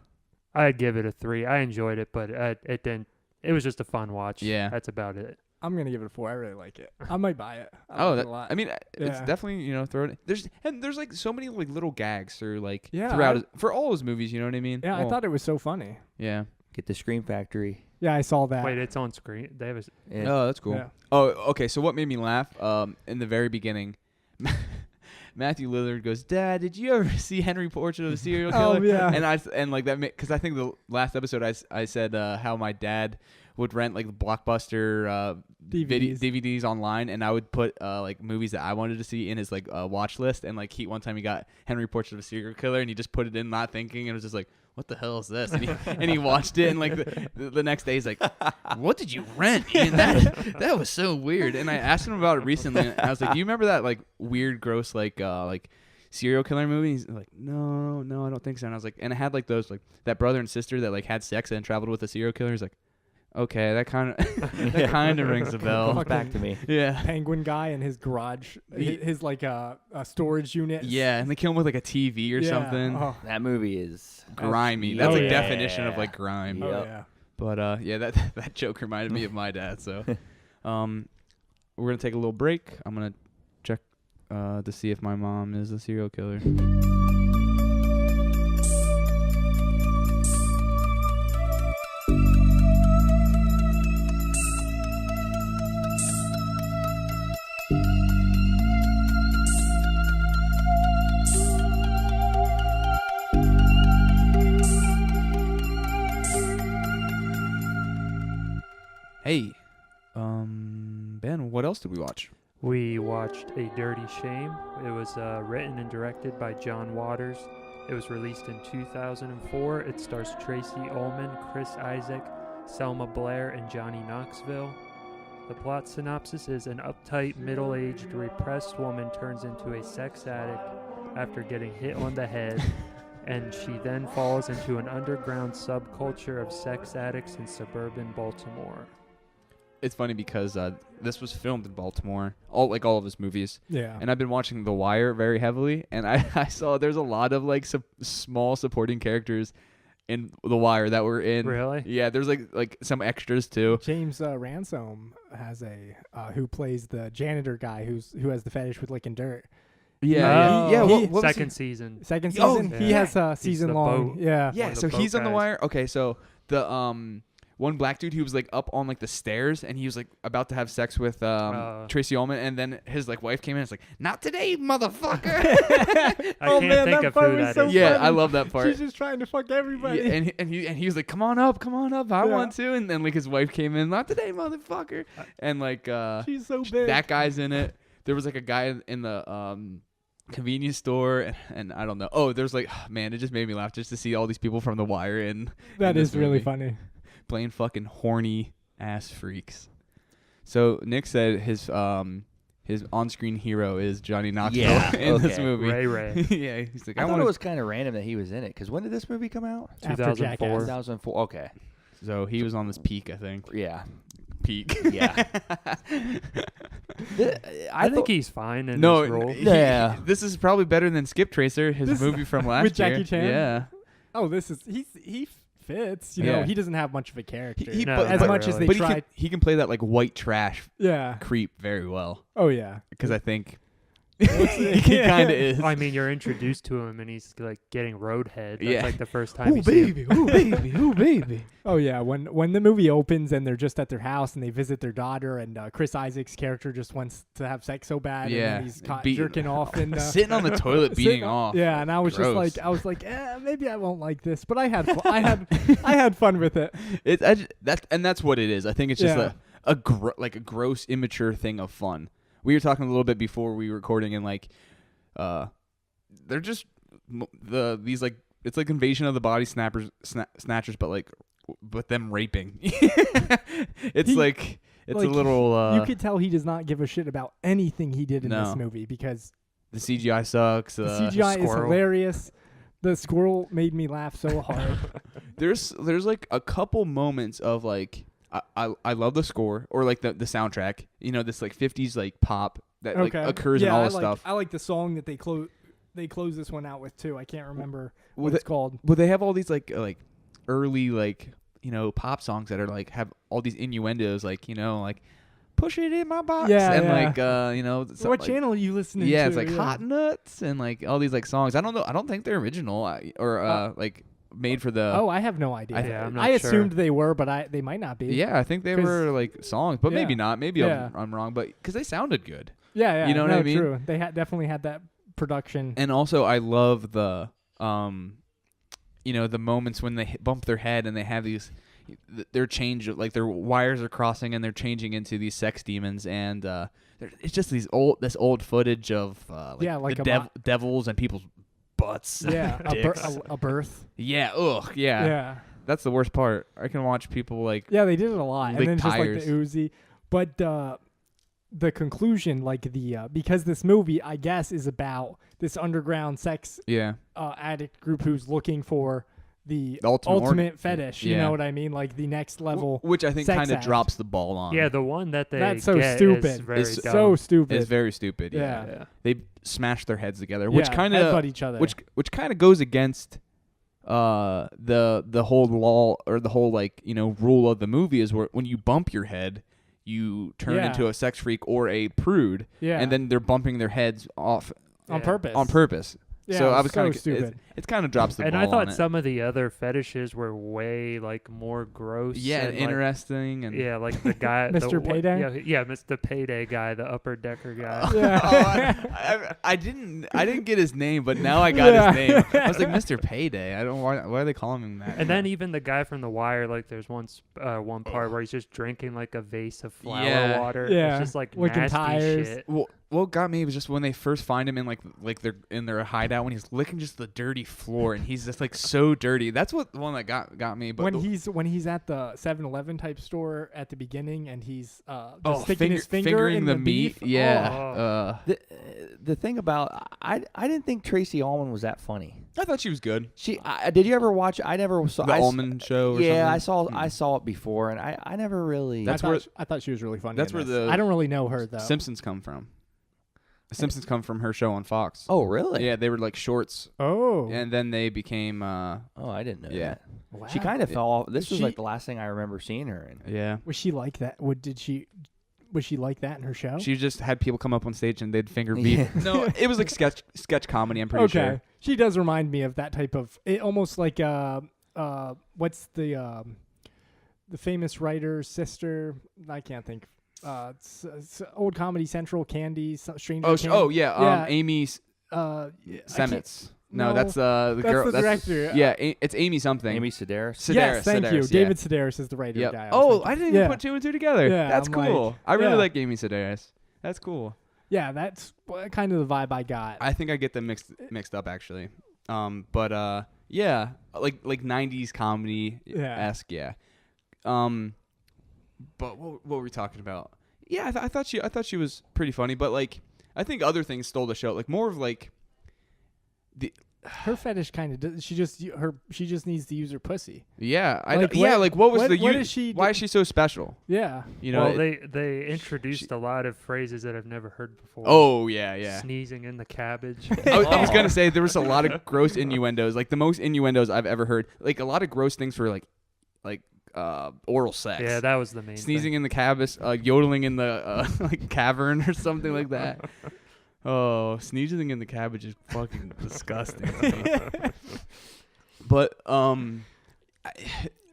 I'd give it a 3. I enjoyed it, but it didn't. It was just a fun watch. Yeah. That's about it. I'm gonna give it a 4. I really like it. I might buy it. I Oh, like it a lot. I mean, it's Yeah. definitely throw it. There's like so many like little gags through like Yeah, throughout for all his movies. You know what I mean? yeah, I Well, thought it was so funny. Yeah. Get the Scream Factory. Yeah, I saw that. Wait, it's on screen. They have a, Yeah. Oh, that's cool. Yeah. Oh, okay. So what made me laugh? In the very beginning, Matthew Lillard goes, "Dad, did you ever see Henry Portrait of a Serial Killer?" Oh yeah. And like that because I think the last episode I said how my dad would rent like Blockbuster DVDs online, and I would put like movies that I wanted to see in his like watch list. And like one time he got Henry Portrait of a Serial Killer, and he just put it in, not thinking, and it was just like, what the hell is this? And he watched it, and like the next day he's like, what did you rent? Ian? That was so weird. And I asked him about it recently, and I was like, do you remember that like weird, gross like serial killer movie? He's like, no, I don't think so. And I was like, and it had like those like that brother and sister that like had sex and traveled with a serial killer. He's like, okay, that kind of rings a bell. Comes back to me. Yeah. Penguin guy in his garage, his like a storage unit. Yeah, and they kill him with like a TV or Yeah. something. Oh, That movie is Grimy. Oh, That's like yeah. definition of like grime. oh Yep. yeah. But yeah, that joke reminded me of my dad. So, we're gonna take a little break. I'm gonna check to see if my mom is a serial killer. Hey, Ben, what else did we watch? we watched A Dirty Shame. It was written and directed by John Waters. It was released in 2004. It stars Tracy Ullman, Chris Isaac, Selma Blair, and Johnny Knoxville. The plot synopsis is an uptight, middle-aged, repressed woman turns into a sex addict after getting hit on the head, and she then falls into an underground subculture of sex addicts in suburban Baltimore. It's funny because this was filmed in Baltimore, all of his movies, Yeah. and I've been watching The Wire very heavily, and I saw there's a lot of like small supporting characters in The Wire that were in. Really? Yeah, there's like some extras too. James Ransom has who plays the janitor guy who has the fetish with licking dirt. Yeah, yeah. Oh. What was Second he? season. Second Oh, season, he yeah. has a He's season the long. boat. Yeah. Yeah, One of the so he's boat on The guys. Wire. Okay, so the one black dude, he was like up on like the stairs, and he was like about to have sex with Tracy Ullman, and then his like wife came in and was like, "Not today, motherfucker." I Oh, can't man, think that of part who was that so is. Yeah, funny. I love that part. She's just trying to fuck everybody. Yeah, and he was like, come on up, I Yeah. want to. And then like his wife came in, "Not today, motherfucker." And like She's so big. that guy's in it. There was like a guy in the convenience store, and I don't know. Oh, there's like, man, it just made me laugh just to see all these people from The Wire in That in is this really movie funny. playing fucking horny ass freaks. So Nick said his on-screen hero is Johnny Knoxville in this movie. Ray. Yeah, he's like, I thought want it was kind of random that he was in it because when did this movie come out? After 2004. Jackass. 2004. Okay. So he was on this peak, I think. Yeah. Peak. Yeah. I think he's fine in No, this role. Yeah. This is probably better than Skip Tracer, his This- movie from last with year. Jackie Chan? Yeah. Oh, he fits. You know, Yeah. he doesn't have much of a character. He- No, but- as but- much as they But tried. he can play that like white trash Yeah. creep very well, Oh yeah. because I think he kind of is. I mean, you're introduced to him and he's like getting roadhead. That's Yeah. like the first time you see him. oh baby, oh baby. Oh yeah. When the movie opens and they're just at their house and they visit their daughter and Chris Isaac's character just wants to have sex so bad and Yeah. then he's caught Beating- jerking off and Sitting on the toilet beating sitting off. Yeah, and I was Gross. just like, maybe I won't like this, but I had I had fun with it. That's what it is. I think it's just Yeah. a gross immature thing of fun. We were talking a little bit before we were recording, and like, they're just these like, it's like Invasion of the Body Snatchers, but them raping. It's Like, a little. you could tell he does not give a shit about anything he did in No. this movie because The CGI sucks. the CGI is squirrel. hilarious. The squirrel made me laugh so hard. There's like a couple moments of like, I love the score, or like the soundtrack. You know, this like 50s like pop that like occurs in all this stuff. I like the song that they close this one out with too. I can't remember what Well, it's called. Well, they have all these like early like, you know, pop songs that are like have all these innuendos, like, you know, like push it in my box, Yeah, and yeah. like you know, What like, channel are you listening to? yeah, it's like Hot Nuts and like all these like songs. I don't know. I don't think they're original or like made for the. Oh, I have no idea. I'm not I sure. assumed they were, but they might not be. Yeah, I think they 'Cause- were like songs, but maybe Yeah. not. Maybe Yeah. I'm wrong, but because they sounded good. Yeah. You know what I mean? True. They definitely had that production. And also, I love the, you know, the moments when they bump their head and they have these, their change, like their wires are crossing and they're changing into these sex demons, and it's just this old footage of like the a devils and people's butts. Yeah, and dicks. a birth. Yeah, ugh, yeah. Yeah. That's the worst part. I can watch people like. Yeah, they did it a lot, Lick and then tires. just like the Uzi, but the conclusion, like because this movie, I guess, is about this underground sex Yeah. addict group who's looking for the ultimate ultimate fetish. You Yeah. know what I mean? Like the next level. Which I think sex kind of act. drops the ball on. Yeah, the one that they That's so get stupid. is very It's dumb. So stupid. It's very stupid. Yeah. Yeah. They smash their heads together, which Yeah, kind headbutt of each other. which kind of goes against the whole law, or the whole, like, you know, rule of the movie is where when you bump your head, you turn Yeah. into a sex freak or a prude, Yeah. and then they're bumping their heads off on Yeah. purpose. on purpose. Yeah, So it I was was so kind of stupid. It kind of drops the And ball. I thought on it. some of the other fetishes were way like more gross. Yeah, and like, interesting, and yeah, like the guy, Mr. Payday? Yeah, Mr. Payday guy, the upper decker guy. Yeah. I didn't get his name, but now I got Yeah. his name. I was like, Mr. Payday. I don't. Why are they calling him that? And then even the guy from The Wire, like there's one part where he's just drinking like a vase of flower Yeah. water. Yeah, It's just like licking nasty tires. shit. What got me was just when they first find him in like they're in their hideout, when he's licking just the dirty floor, and he's just like so dirty. That's what the one that got me. But when he's at the 7-Eleven type store at the beginning and he's just sticking his finger fingering in the beef. meat. Yeah. Oh. The thing about I didn't think Tracy Ullman was that funny. I thought she was good. Did you ever watch? I never saw The Almond Show. Or Yeah, something? I saw it before, and I never really. That's I thought she was really funny. that's in where this. the I don't really know her though. Simpsons come from. The Simpsons come from her show on Fox. Oh, really? Yeah, they were like shorts, Oh. and then they became. Oh, I didn't know Yeah. that. Wow. She kind of fell off. This was She- like the last thing I remember seeing her in. Yeah. Was she like that? Was she like that in her show? She just had people come up on stage and they'd finger Yeah. beat. No, it was like sketch comedy. I'm pretty okay. sure. She does remind me of that type of almost like what's the famous writer's sister? I can't think. It's old Comedy Central, Candy, Stranger. Candy. Yeah. Amy I Semitz. No, no, that's the that's girl. the director. Yeah, it's Amy something. Amy Sedaris. Yes, thank you. Sedaris, yeah. David Sedaris is the writer Yep. guy. Oh, I didn't even put two and two together. Yeah, That's I'm cool. like- I really yeah. like Amy Sedaris. That's cool. Yeah, that's kind of the vibe I got. I think I get them mixed up actually. But yeah, like 90s comedy esque, yeah. But what were we talking about? Yeah, I thought she was pretty funny, but like I think other things stole the show. Like more of like her fetish kind of does. She just needs to use her pussy. Yeah, like, what was what is she? Why is she so special? Yeah, you know. Well, they introduced a lot of phrases that I've never heard before. Oh yeah. Sneezing in the cabbage. I was gonna say there was a lot of gross innuendos, like the most innuendos I've ever heard. Like a lot of gross things for like oral sex. Yeah, that was the main. Sneezing in the cabbage, yodeling in the like cavern or something like that. Oh, sneezing in the cabbage is fucking disgusting. But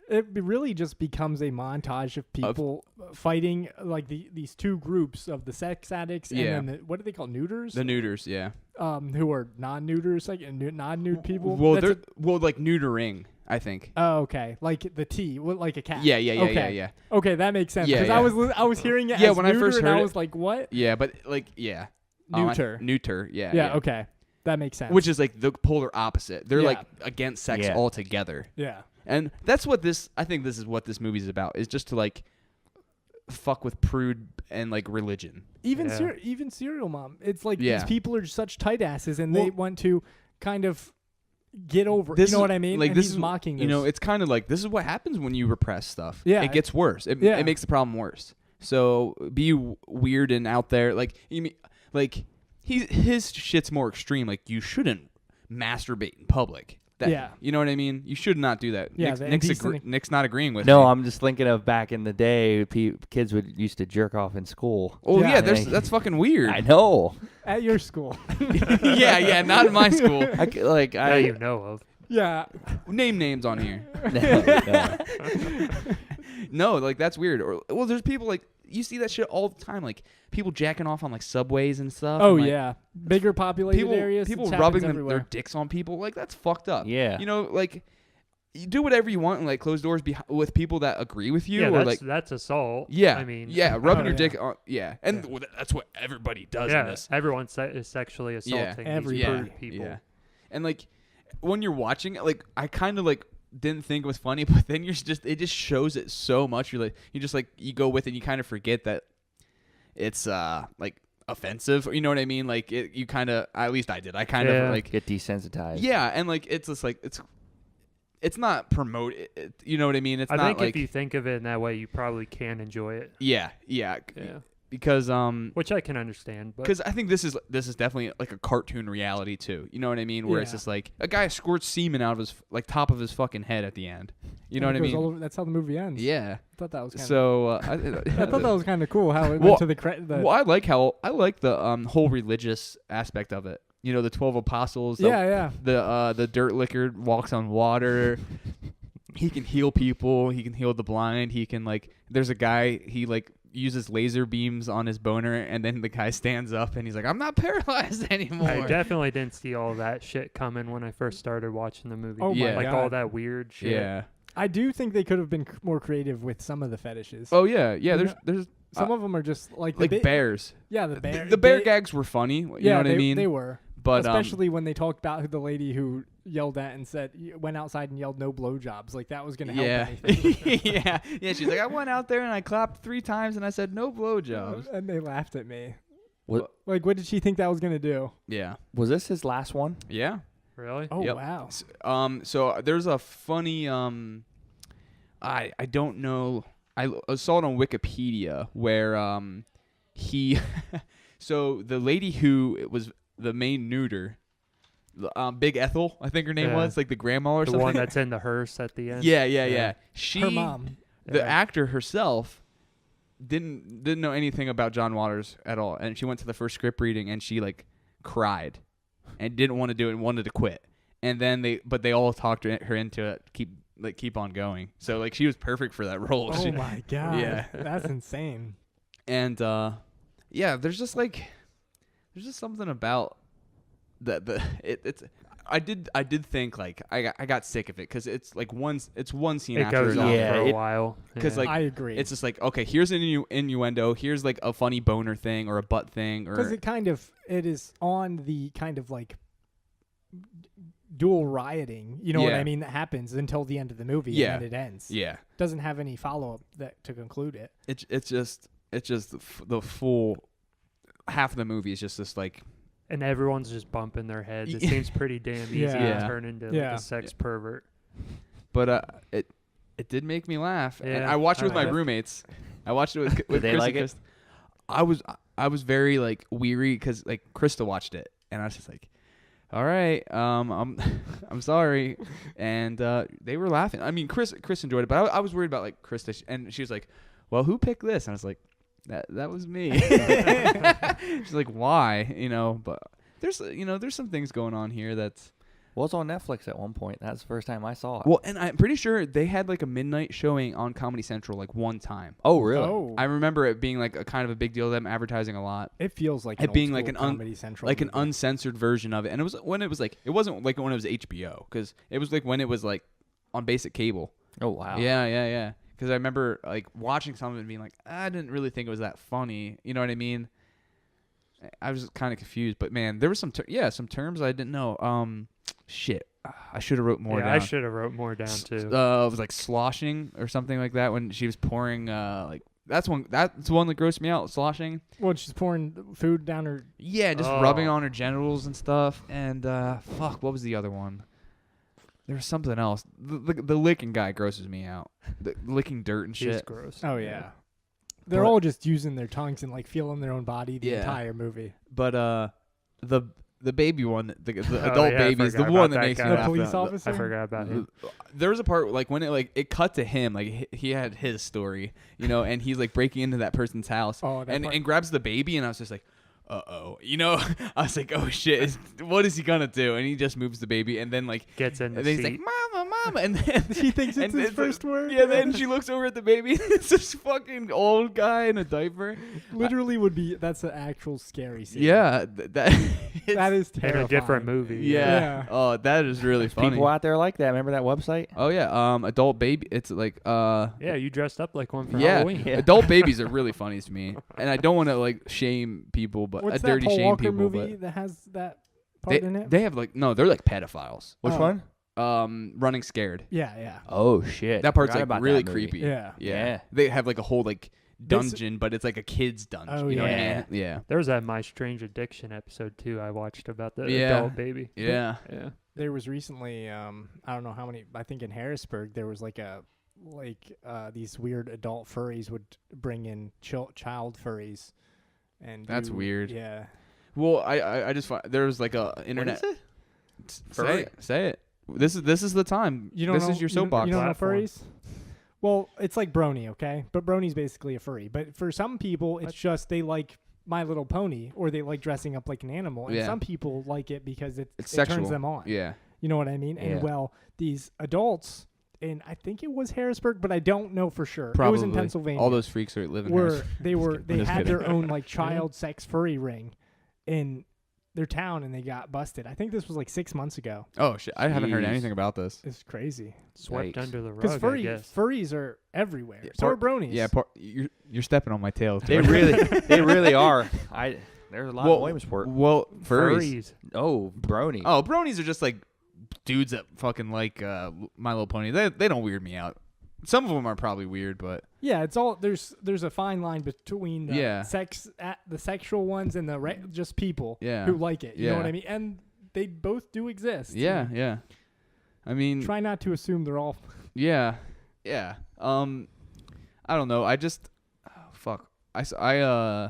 it really just becomes a montage of people fighting, like these two groups of the sex addicts and then what do they call neuters? The neuters, yeah. Who are non-neuters, like non-nude people. Well, like neutering, I think. Oh, okay. Like the T, like a cat. Yeah. Okay. Okay, that makes sense. Yeah, Because I was hearing it as when I neuter, first heard and I it, was like, what? Yeah, but like, yeah. Neuter. Neuter, yeah. Yeah, okay. That makes sense. Which is like the polar opposite. They're like against sex altogether. Yeah. And that's what I think this is what this movie is about, is just to like fuck with prude and like religion. Even Serial Mom. It's like these people are such tight asses and they want to kind of get over it. You know what I mean? Like and this he's is mocking this. You know, it's kind of like this is what happens when you repress stuff. Yeah. It gets worse. It makes the problem worse. So be weird and out there. Like you mean like his shit's more extreme. Like you shouldn't masturbate in public. You know what I mean? You should not do that. Yeah, Nick's not agreeing with me. No, I'm just thinking of back in the day, kids used to jerk off in school. Oh yeah, that's fucking weird. I know. At your school. yeah, not in my school. That you know of. Yeah. Name names on here. No. No, like that's weird. Or there's people like you see that shit all the time, like people jacking off on like subways and stuff. Oh and, like, yeah, bigger populated areas. People rubbing their dicks on people, like that's fucked up. Yeah, you know, like you do whatever you want and like close doors with people that agree with you. Yeah, or that's assault. Yeah, I mean, rubbing your dick on. Yeah, and that's what everybody does in this. Everyone is sexually assaulting these people. Yeah, and like when you're watching it, like I kind of like didn't think it was funny, but then it just shows it so much. You go with it and you kind of forget that it's like offensive, you know what I mean? Like you kind of, at least I did. I kind of like get desensitized. Yeah, and like it's just like it's not promoted. You know what I mean? It's I not think like, if you think of it in that way, you probably can enjoy it. Yeah. Because which I can understand, because I think this is definitely like a cartoon reality too. You know what I mean? Where it's just like a guy squirts semen out of his like top of his fucking head at the end. You know what I mean? That's how the movie ends. Yeah. I thought that was kind I thought that was kind of cool how it went to the Well, I like the whole religious aspect of it. You know, the 12 apostles. The dirt licker walks on water. He can heal people. He can heal the blind. He can there's a guy, he uses laser beams on his boner, and then the guy stands up and he's like, I'm not paralyzed anymore. I definitely didn't see all that shit coming when I first started watching the movie. Oh my God. All that weird shit. Yeah. I do think they could have been more creative with some of the fetishes. Oh yeah. There's some of them are just like bears. Yeah, the bear. The bear gags were funny. You know what I mean? They were. But especially when they talked about the lady who yelled at and went outside and yelled no blowjobs, like that was going to help anything. yeah. She's like, I went out there and I clapped 3 times and I said no blowjobs, and they laughed at me. What? Like, what did she think that was going to do? Yeah. Was this his last one? Yeah. Really? Oh yep. Wow. So there's a funny I don't know. I saw it on Wikipedia where he so the lady who was the main neuter, Big Ethel, I think her name was, like the grandma or something. The one that's in the hearse at the end. Yeah. Her mom. The actor herself didn't know anything about John Waters at all, and she went to the first script reading and she cried and didn't want to do it and wanted to quit. And then they all talked her into it, keep on going. So she was perfect for that role. Oh my God. Yeah. That's insane. And there's just something about it's I did think like I got sick of it because it's like one scene It after goes another. on for a while. Because like I agree. it's just like, okay, here's an innuendo, here's like a funny boner thing or a butt thing, or because it is on the kind of like dual rioting, you know what Yeah. I mean, that happens until the end of the movie, Yeah. and then it ends. yeah, Doesn't have any follow up to conclude it. it's just the full half of the movie is just this like And everyone's just bumping their heads. It Yeah. seems pretty damn easy Yeah. to turn into like Yeah. a sex pervert. But it did make me laugh, and Yeah, I watched it I with my like it. roommates. I watched it with they Chris like and it? Chris. I was very like weary because like Krista watched it, and I was just like, all right, I'm sorry, and they were laughing. I mean, Chris enjoyed it, but I was worried about like Krista, and she was like, well, who picked this? And I was like, that was me. She's like, why? You know, but there's some things going on here that's. Well, it's on Netflix at one point. That's the first time I saw it. Well, and I'm pretty sure they had like a midnight showing on Comedy Central like one time. Oh, really? Oh, I remember it being like a kind of a big deal to them, advertising a lot, it feels like it an being old like school an Comedy Central like an movie. uncensored version of it. And it was when it was like, it wasn't like when it was HBO, because it was like when it was like on basic cable. Oh, wow. Yeah. Because I remember like watching some of it and being like, I didn't really think it was that funny. You know what I mean? I was kind of confused, but man, there was some terms I didn't know. Shit, I should have wrote more Yeah, down. I should have wrote more down too. It was like sloshing or something like that when she was pouring like that's one that grossed me out, sloshing. Well, she's pouring food down her. Yeah, just rubbing on her genitals and stuff. And fuck, what was the other one? There was something else. The licking guy grosses me out. The licking dirt and She's shit. gross. Oh yeah, they're But- all just using their tongues and like feeling their own body the Yeah. entire movie. But the baby one, the Oh, adult yeah, I baby is the forgot one about that that makes me guy. The laugh. police officer. I forgot about him. There was a part like when it cut to him, like he had his story, you know, and he's like breaking into that person's house Oh, that part. and grabs the baby, and I was just like, you know, I was like, oh shit, what is he gonna do? And he just moves the baby, and then like Gets in the and then he's seat. like, mama, and then She thinks it's and his first word. Yeah, then she looks over at the baby. It's this fucking old guy in a diaper. Literally would be. That's an actual scary scene. Yeah, that that is in terrifying. a different movie. yeah. Yeah. Oh, that is really funny. People out there like that. Remember that website? Oh yeah, adult baby. It's like Yeah, you dressed up like one for yeah, Halloween. Yeah. adult babies are really funny to me, and I don't want to like shame people, but What's a that dirty Paul shame Walker people. movie that has that part in But it? they have like no, they're like pedophiles. Which Oh. one? Running scared. yeah. Oh, shit. That part's Forgot like about really that movie. creepy. Yeah. Yeah. They have like a whole like This- dungeon, but it's like a kid's dungeon. Oh, you know what I yeah. mean? Yeah. There was that My Strange Addiction episode too I watched about the Yeah. adult baby. Yeah. Yeah. There was recently, I don't know how many. I think in Harrisburg there was these weird adult furries would bring in child furries, and That's do- weird. Yeah. Well, I just there was like a internet. What is it? Say it. Say it. This is the time. You don't this know, is your you don't- soapbox. You don't know Platform. furries? Well, it's like Brony, okay? But Brony's basically a furry. But for some people, it's just they like My Little Pony, or they like dressing up like an animal. And Yeah. some people like it because it sexual. turns them on. Yeah. You know what I mean? Yeah. And well, these adults, and I think it was Harrisburg, but I don't know for sure. Probably. It was in Pennsylvania. All those freaks are living were here. they just had kidding. their own like child sex furry ring in their town, and they got busted. I think this was like 6 months ago. Oh shit! I haven't heard Jeez. anything about this. It's crazy Swept Yikes. under the because rug, I guess. furries are everywhere. Yeah, So are bronies. Yeah, you're stepping on my tail. They really are. There's a lot of Williamsport. Well, furries. Oh, brony. Oh, bronies are just like dudes that fucking like My Little Pony. They don't weird me out. Some of them are probably weird, but Yeah, it's all there's a fine line between the Yeah. the sexual ones and the just people Yeah. who like it. You know Yeah. what I mean? And they both do exist. yeah, And yeah. I mean, Try not to assume they're all. yeah, yeah. I don't know. I just fuck. I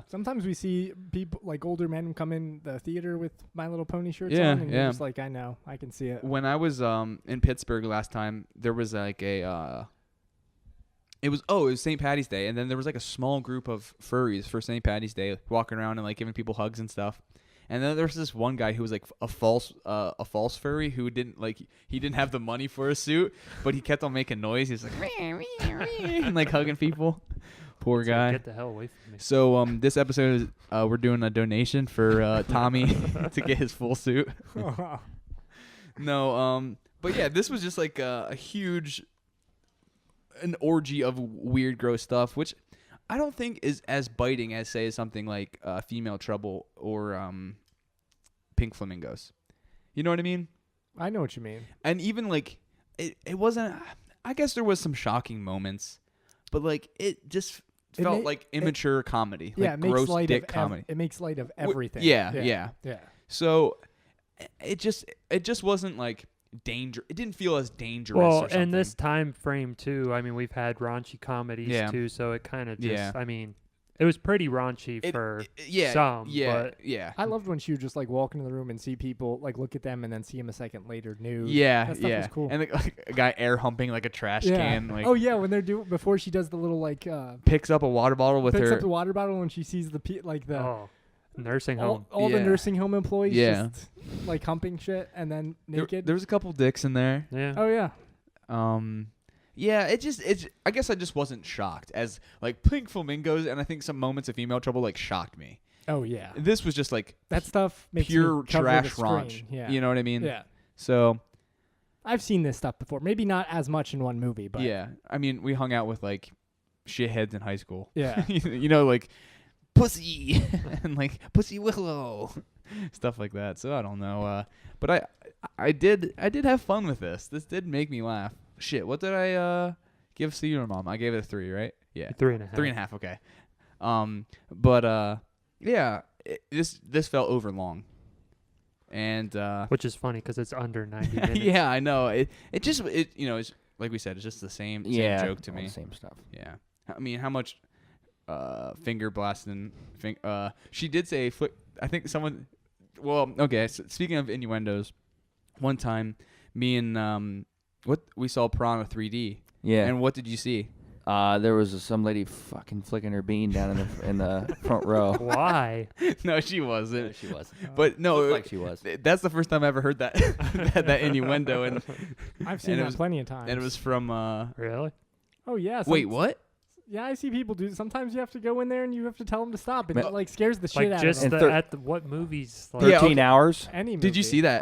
Sometimes we see people like older men come in the theater with My Little Pony shirts Yeah, on, and yeah. you're just like, I know, I can see it. when I was in Pittsburgh last time, there was like a it was St. Patty's Day, and then there was like a small group of furries for St. Patty's Day walking around and like giving people hugs and stuff. And then there was this one guy who was like a false furry who didn't have the money for a suit, but he kept on making noise. He was like and like hugging people. Poor It's like, guy. get the hell away from me. So this episode is we're doing a donation for Tommy to get his full suit. No, but yeah, this was just like a huge, an orgy of weird, gross stuff, which I don't think is as biting as, say, something like Female Trouble or Pink Flamingos. You know what I mean? I know what you mean. And even like, it wasn't. I guess there was some shocking moments, but like it just felt like immature comedy. Yeah, like it makes gross light dick of comedy. it makes light of everything. Yeah. Yeah. So it just wasn't like danger. It didn't feel as dangerous. Well, or something. and this time frame too. I mean, we've had raunchy comedies too, so it kind of just. Yeah. I mean, it was pretty raunchy for some. But I loved when she would just like walk into the room and see people, like look at them and then see him a second later nude. Yeah, that stuff was cool. And like a guy air humping like a trash can. Like, oh yeah, when they're before she does the little like picks up a water bottle with picks her. up the water bottle when she sees the nursing home. all the nursing home employees Yeah. just like humping shit and then naked. There was a couple dicks in there. Yeah. Oh yeah. Yeah, I guess I just wasn't shocked as like Pink Flamingos, and I think some moments of Female Trouble like shocked me. Oh yeah. This was just like That stuff makes pure me cover trash the screen. raunch. Yeah. You know what I mean? Yeah. So I've seen this stuff before. Maybe not as much in one movie, but yeah, I mean, we hung out with like shitheads in high school. Yeah. You know, like Pussy and like Pussy Willow, stuff like that. So I don't know, but I did have fun with this. This did make me laugh. Shit, what did I give Steven Mom? I gave it a 3, right? Yeah, 3.5. 3.5. Okay. But yeah, this felt over long, and Which is funny because it's under 90 minutes. yeah, I know. It you know, it's like we said, it's just the same joke to all me. the same stuff. Yeah, I mean, how much finger blasting? She did say I think someone. Well, okay. So speaking of innuendos, one time, me and we saw Piranha 3D. Yeah. And what did you see? There was some lady fucking flicking her bean down in the front row. Why? No, she wasn't. No, she wasn't. But no, Looked like she was. That's the first time I ever heard that that innuendo, and I've seen that plenty of times. and it was from. Really? Oh yeah. Wait, what? Yeah, I see people do. Sometimes you have to go in there and you have to tell them to stop. And Ma- it like scares the shit Like out just of them. what movies? Like, 13 hours. Any Did you movie. see that?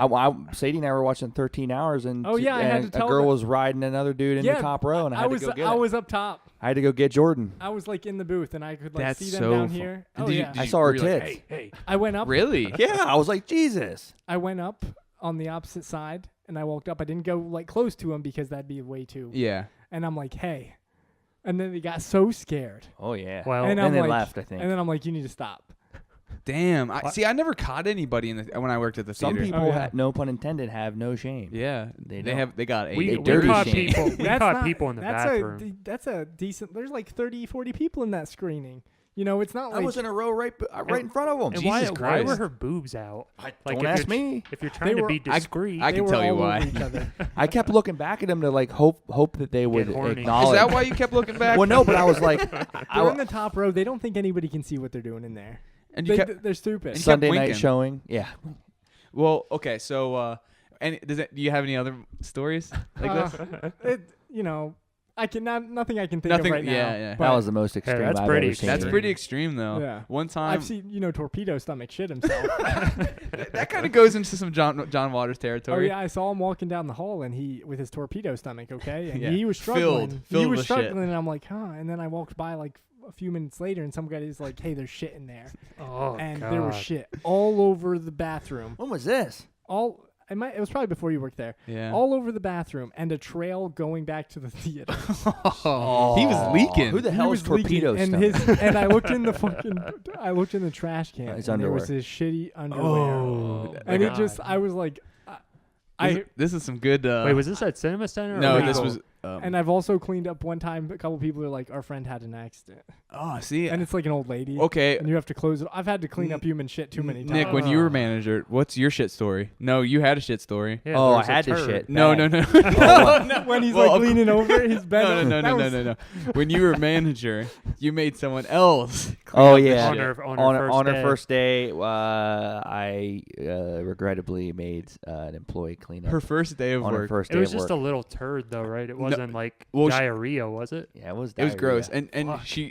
Sadie and I were watching 13 Hours, and Oh, yeah, I had to and tell a girl them. was riding another dude in the top row, and I had to go get I it. was up top. I had to go get Jordan. I was like in the booth and I could like That's see them so down fu- here. And Oh did you- yeah. did I you- saw her were you like, tits. hey. I went up. Really? Yeah, I was like, Jesus. I went up on the opposite side and I walked up. I didn't go like close to him because that'd be way too. Yeah. And I'm like, hey. And then they got so scared. Oh yeah. Well, And and I'm they like- left, I think. And then I'm like, you need to stop. Damn. I never caught anybody when I worked at the Some theater. people, Oh, yeah. no pun intended, have no shame. Yeah. They They got a we dirty caught shame. people. We That's caught not- people in the that's bathroom. That's a decent. There's like 30, 40 people in that screening. You know, it's not I like was in a row right in front of them. and why Jesus why were Christ. her boobs out? Like Don't if ask you're- me. If you're trying to were- be discreet, I they can were tell you all why. over each other. I kept looking back at them to like hope that they would horny. acknowledge. Is that why you kept looking back? Well, no, but I was like, They're in the top row. They don't think anybody can see what they're doing in there. And you kept, They're stupid. And kept Sunday night winking. showing. Yeah. well, okay. So, do you have any other stories like this? You know, nothing I can think Nothing. of right now. Yeah. but That was the most extreme that's I've pretty ever seen. That's extreme. pretty extreme, though. Yeah. One time, I've seen Torpedo Stomach shit himself. that kind of goes into some John Waters Oh territory. yeah, I saw him walking down the hall and he with his torpedo stomach. Okay, and Yeah. he was Filled struggling. He was with shit. struggling, and I'm like, huh. And then I walked by like a few minutes later, and some guy is like, hey, there's shit in there, oh and god, there was shit all over the bathroom. When was this? It was probably before you worked there. Yeah. All over the bathroom and a trail going back to the theater. Oh, he was leaking. Who the He hell was is torpedo leaking, stomach? and I looked in the trash can. His and there was underwear. his shitty underwear. Oh, And God. I was like, This is some good. Wait, was this at Cinema Center? no? or This Regal? was. and I've also cleaned up one time. A couple people are like, our friend had an accident, oh, see. and it's like an old lady. Okay. And you have to close it. I've had to clean up human shit too many times. Nick, when you were manager, what's your shit story? No, you had a shit story. Yeah, Oh, there I was a had to turd. shit. No, Bad. no. when he's Well, like of leaning over his bed. No. When you were manager, you made someone else. Oh clean up the yeah. shit. On her first day. I regrettably made an employee clean up. Her first day of on her work. first It day was of just work. a little turd, though, right? It wasn't wasn't like diarrhea, was it? Yeah, it was. It was gross, diarrhea. and she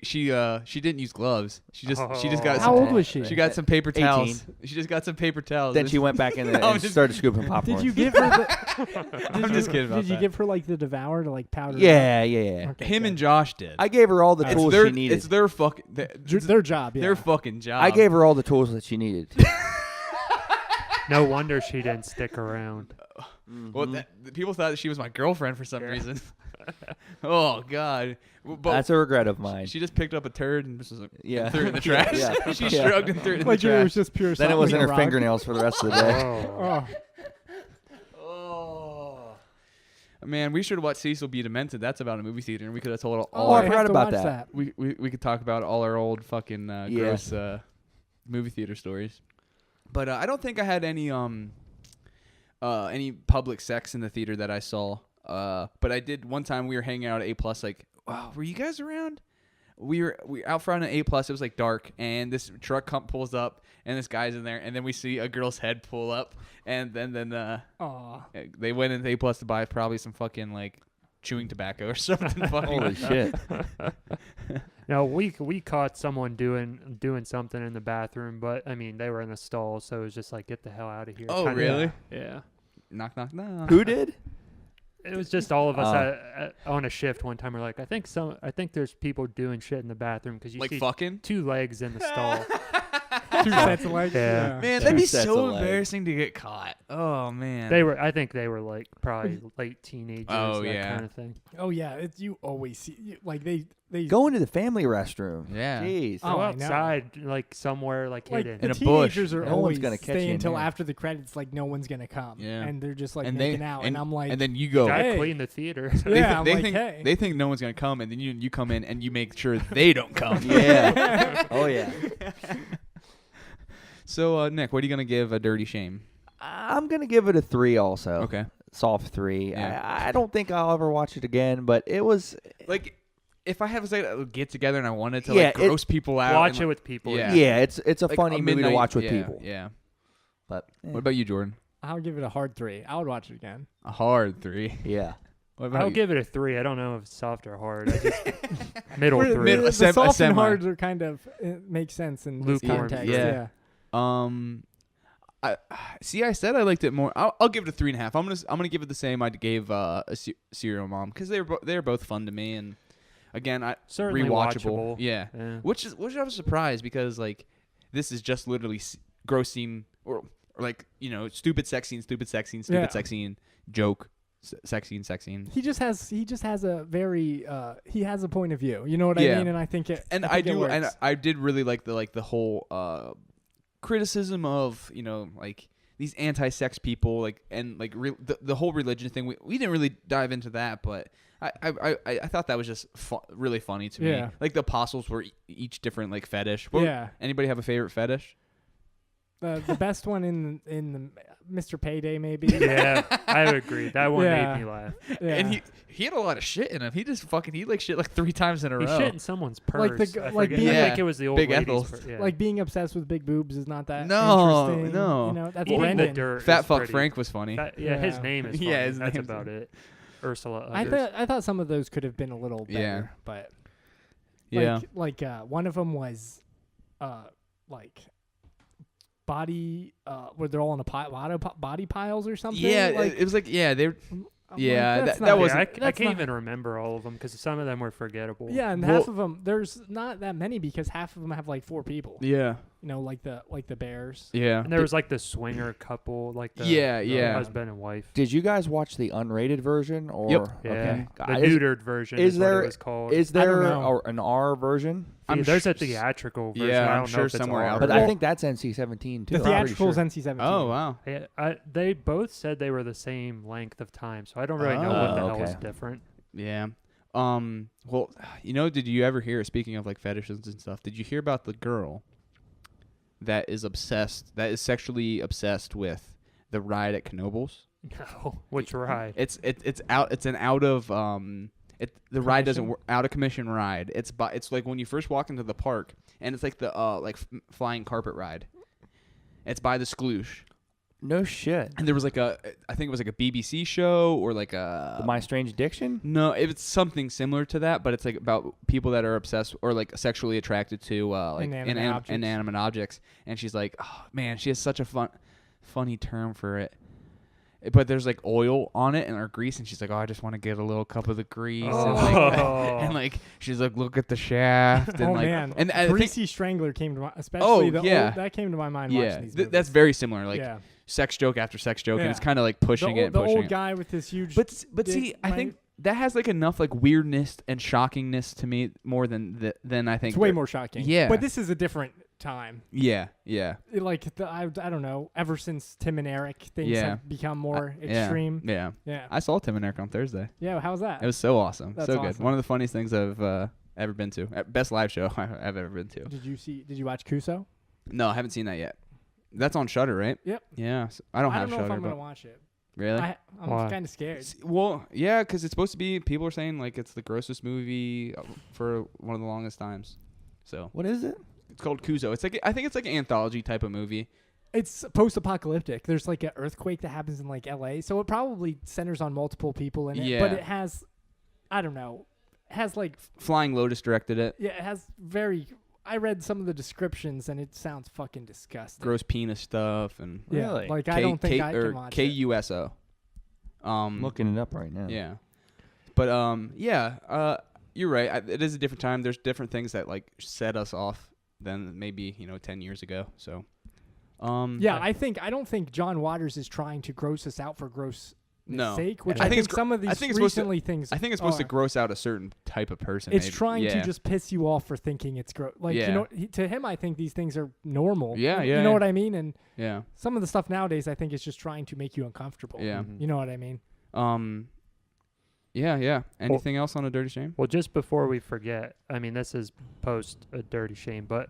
didn't use gloves. She just got How old was she? She got some paper 18. towels. She just got some paper towels. Then she went back in there and started scooping popcorn. Did you give her the? I'm just kidding about Did you that. give her like the Devour to like powder? Yeah, yeah. Okay, Him good. and Josh did. I gave her all the tools she needed. It's their fucking. It's their job. Yeah. Their fucking job. I gave her all the tools that she needed. No wonder she didn't stick around. Well, the people thought that she was my girlfriend for some reason. Oh God. But That's a regret of mine. she just picked up a turd and just Yeah. threw it in the trash. Yeah. She Yeah. shrugged and threw it in like the it trash. was just pure. Then it was in her rock. fingernails for the rest of the day. Oh. Oh. Man, we should watch Cecil Be Demented. That's about a movie theater, and we could have told all Oh, I our, forgot have to about watch that. we could talk about all our old fucking gross movie theater stories. But I don't think I had any public sex in the theater that I saw. But I did one time. We were hanging out at A+. Like, wow, were you guys around? We were out front at A+. It was like dark, and this truck pulls up, and this guy's in there, and then we see a girl's head pull up, and then they went into A+ to buy probably some fucking like chewing tobacco or something. Holy shit. No, we caught someone doing something in the bathroom, but I mean they were in the stall, so it was just like get the hell out of here. Oh, kinda. really? Yeah. Knock, knock, knock. Who did? It was just all of us on a shift one time. We're like, I think there's people doing shit in the bathroom because you Like see fucking? 2 legs in the stall. 2 sets of legs. Yeah. Man, Two that'd be sets so of legs. embarrassing to get caught. Oh man. I think they were like probably late teenagers. Oh, that yeah. kind of thing. Oh yeah, you always see like they Go into the family restroom. Yeah. Jeez. Oh, Go I know. outside, like somewhere, like like hidden. the In a bush. teenagers are No one's always gonna catch stay you in until there. after the credits. Like no one's gonna come. Yeah. And they're just like And making out, and I'm like, and then you go. Guy Hey. cleaned the theater. yeah, I'm they like, think hey. they think no one's gonna come, and then you come in and you make sure they don't come. Yeah. Oh, yeah. So Nick, what are you gonna give a Dirty Shame? I'm going to give it a 3 also. Okay. Soft 3. Yeah. I don't think I'll ever watch it again, but it was... Like, if I have a get together and I wanted to Yeah, like gross people out, Watch and, it with people. Yeah. Yeah, it's a like, funny movie to midnight- watch with yeah, people. Yeah. But What about you, Jordan? I'll give it a hard 3. I would watch it again. A hard 3. yeah. What about I'll you? give it a 3. I don't know if it's soft or hard. I just middle Where 3. a the sem- a soft and semi. hards are kind of make sense in this Lukewarm. context. Yeah. I said I liked it more. I'll give it a 3.5. I'm gonna give it the same I gave Serial Mom because they're both fun to me, and again Certainly rewatchable. watchable. Yeah. Which I was surprised because like this is just literally gross scene or like stupid sex scene, Yeah. sex scene, joke, sex scene. He just has a very he has a point of view. You know what Yeah. I mean? And I think it. And I think it and works. I did really like the whole criticism of like these anti-sex people like and like the whole religion thing. We didn't really dive into that, but I thought that was just really funny to me. Yeah. Like the apostles were each different like fetish. Yeah. Anybody have a favorite fetish? The best one in the Mr. Payday maybe. Yeah, I would agree. That one Yeah. made me laugh. Yeah. And he had a lot of shit in him. He just he like shit like 3 times in a He row. shit in someone's purse. Like the- I like forget. being- I Yeah. think it was the old Big lady's Ethel's. purse. Yeah. Like being obsessed with big boobs is not that No, interesting. no. You know, that's Eating the Brendan. dirt. Fat is fuck pretty- Frank was funny. Yeah, his Yeah. name is funny. Yeah, his That's name's- about it. Ursula. I Uggers. thought some of those could have been a little better, Yeah. but Yeah. like one of them was like body where they're all in body piles or something. Yeah, like, it was like they were. I'm yeah, like, that's that not- wasn't- I that's can't not- even remember all of them because some of them were forgettable. Yeah, and Well- half of them there's not that many because half of them have like 4 people. Yeah. You know, like the bears. Yeah. And there was like the swinger couple, like the Yeah. husband and wife. Did you guys watch the unrated version? Or Yep. Yeah, Okay. the neutered version is is what there- it was called. Is I don't there know. an R version? I'm There's a sh- theatrical version. Yeah, I I'm don't know sure if it's somewhere R. out But there. I think that's NC-17 too. The I'm pretty theatrical is sure. NC-17. Oh wow. Yeah, they both said they were the same length of time, so I don't really know what the hell was okay. different. Yeah. Well, did you ever hear? Speaking of like fetishes and stuff, did you hear about the girl that is sexually obsessed with the ride at Knoebels? No, which ride? It's an out of the ride doesn't Commission? work, out of commission ride. It's like when you first walk into the park, and it's like the flying carpet ride. It's by the Skloosh. No shit. And there was like I think it was like a BBC show or like The My Strange Addiction? No, it's something similar to that, but it's like about people that are obsessed or like sexually attracted to like inanimate objects. And she's like, oh man, she has such a funny term for it. But there's like oil on it or grease, and she's like, "Oh, I just want to get a little cup of the grease." And like she's like, "Look at the shaft." And man, and Greasy Strangler came to my, especially that came to my mind. Yeah, watching these movies. That's very similar. Like sex joke after sex joke, and it's kind of like pushing it. The old guy with his huge. But see, I think that has like enough like weirdness and shockingness to me more than I think. It's way more shocking. Yeah, but this is a different time. Yeah. Like I don't know. Ever since Tim and Eric, things have become more extreme. Yeah. I saw Tim and Eric on Thursday. Yeah, how was that? It was so awesome. That's so awesome. good. One of the funniest things I've ever been to. Best live show I've ever been to. Did you watch Kuso? No, I haven't seen that yet. That's on Shudder, right? Yep. Yeah. So I don't have know Shudder. if I'm gonna watch it. Really? I'm kind of scared. Well, yeah, because it's supposed to be. People are saying like it's the grossest movie for one of the longest times. So what is it? It's called Kuzo. It's like I think it's like an anthology type of movie. It's post-apocalyptic. There's like an earthquake that happens in like LA, so it probably centers on multiple people in it. Yeah. But it has, I don't know, it has like Flying Lotus directed it. Yeah, it has very. I read some of the descriptions and it sounds fucking disgusting. Gross penis stuff and really, like I don't think I can watch KUSO. I'm looking it up right now. Yeah, but you're right. It is a different time. There's different things that like set us off than maybe 10 years ago. So, I don't think John Waters is trying to gross us out for gross sake. Which I think some of these recently things. I think it's supposed to gross out a certain type of person. It's trying to just piss you off for thinking it's gross. Like to him, I think these things are normal. Yeah, You know what I mean? And yeah, some of the stuff nowadays, I think, is just trying to make you uncomfortable. Yeah, you know what I mean? Yeah. Anything else on A Dirty Shame? Well, just before we forget, I mean, this is post A Dirty Shame, but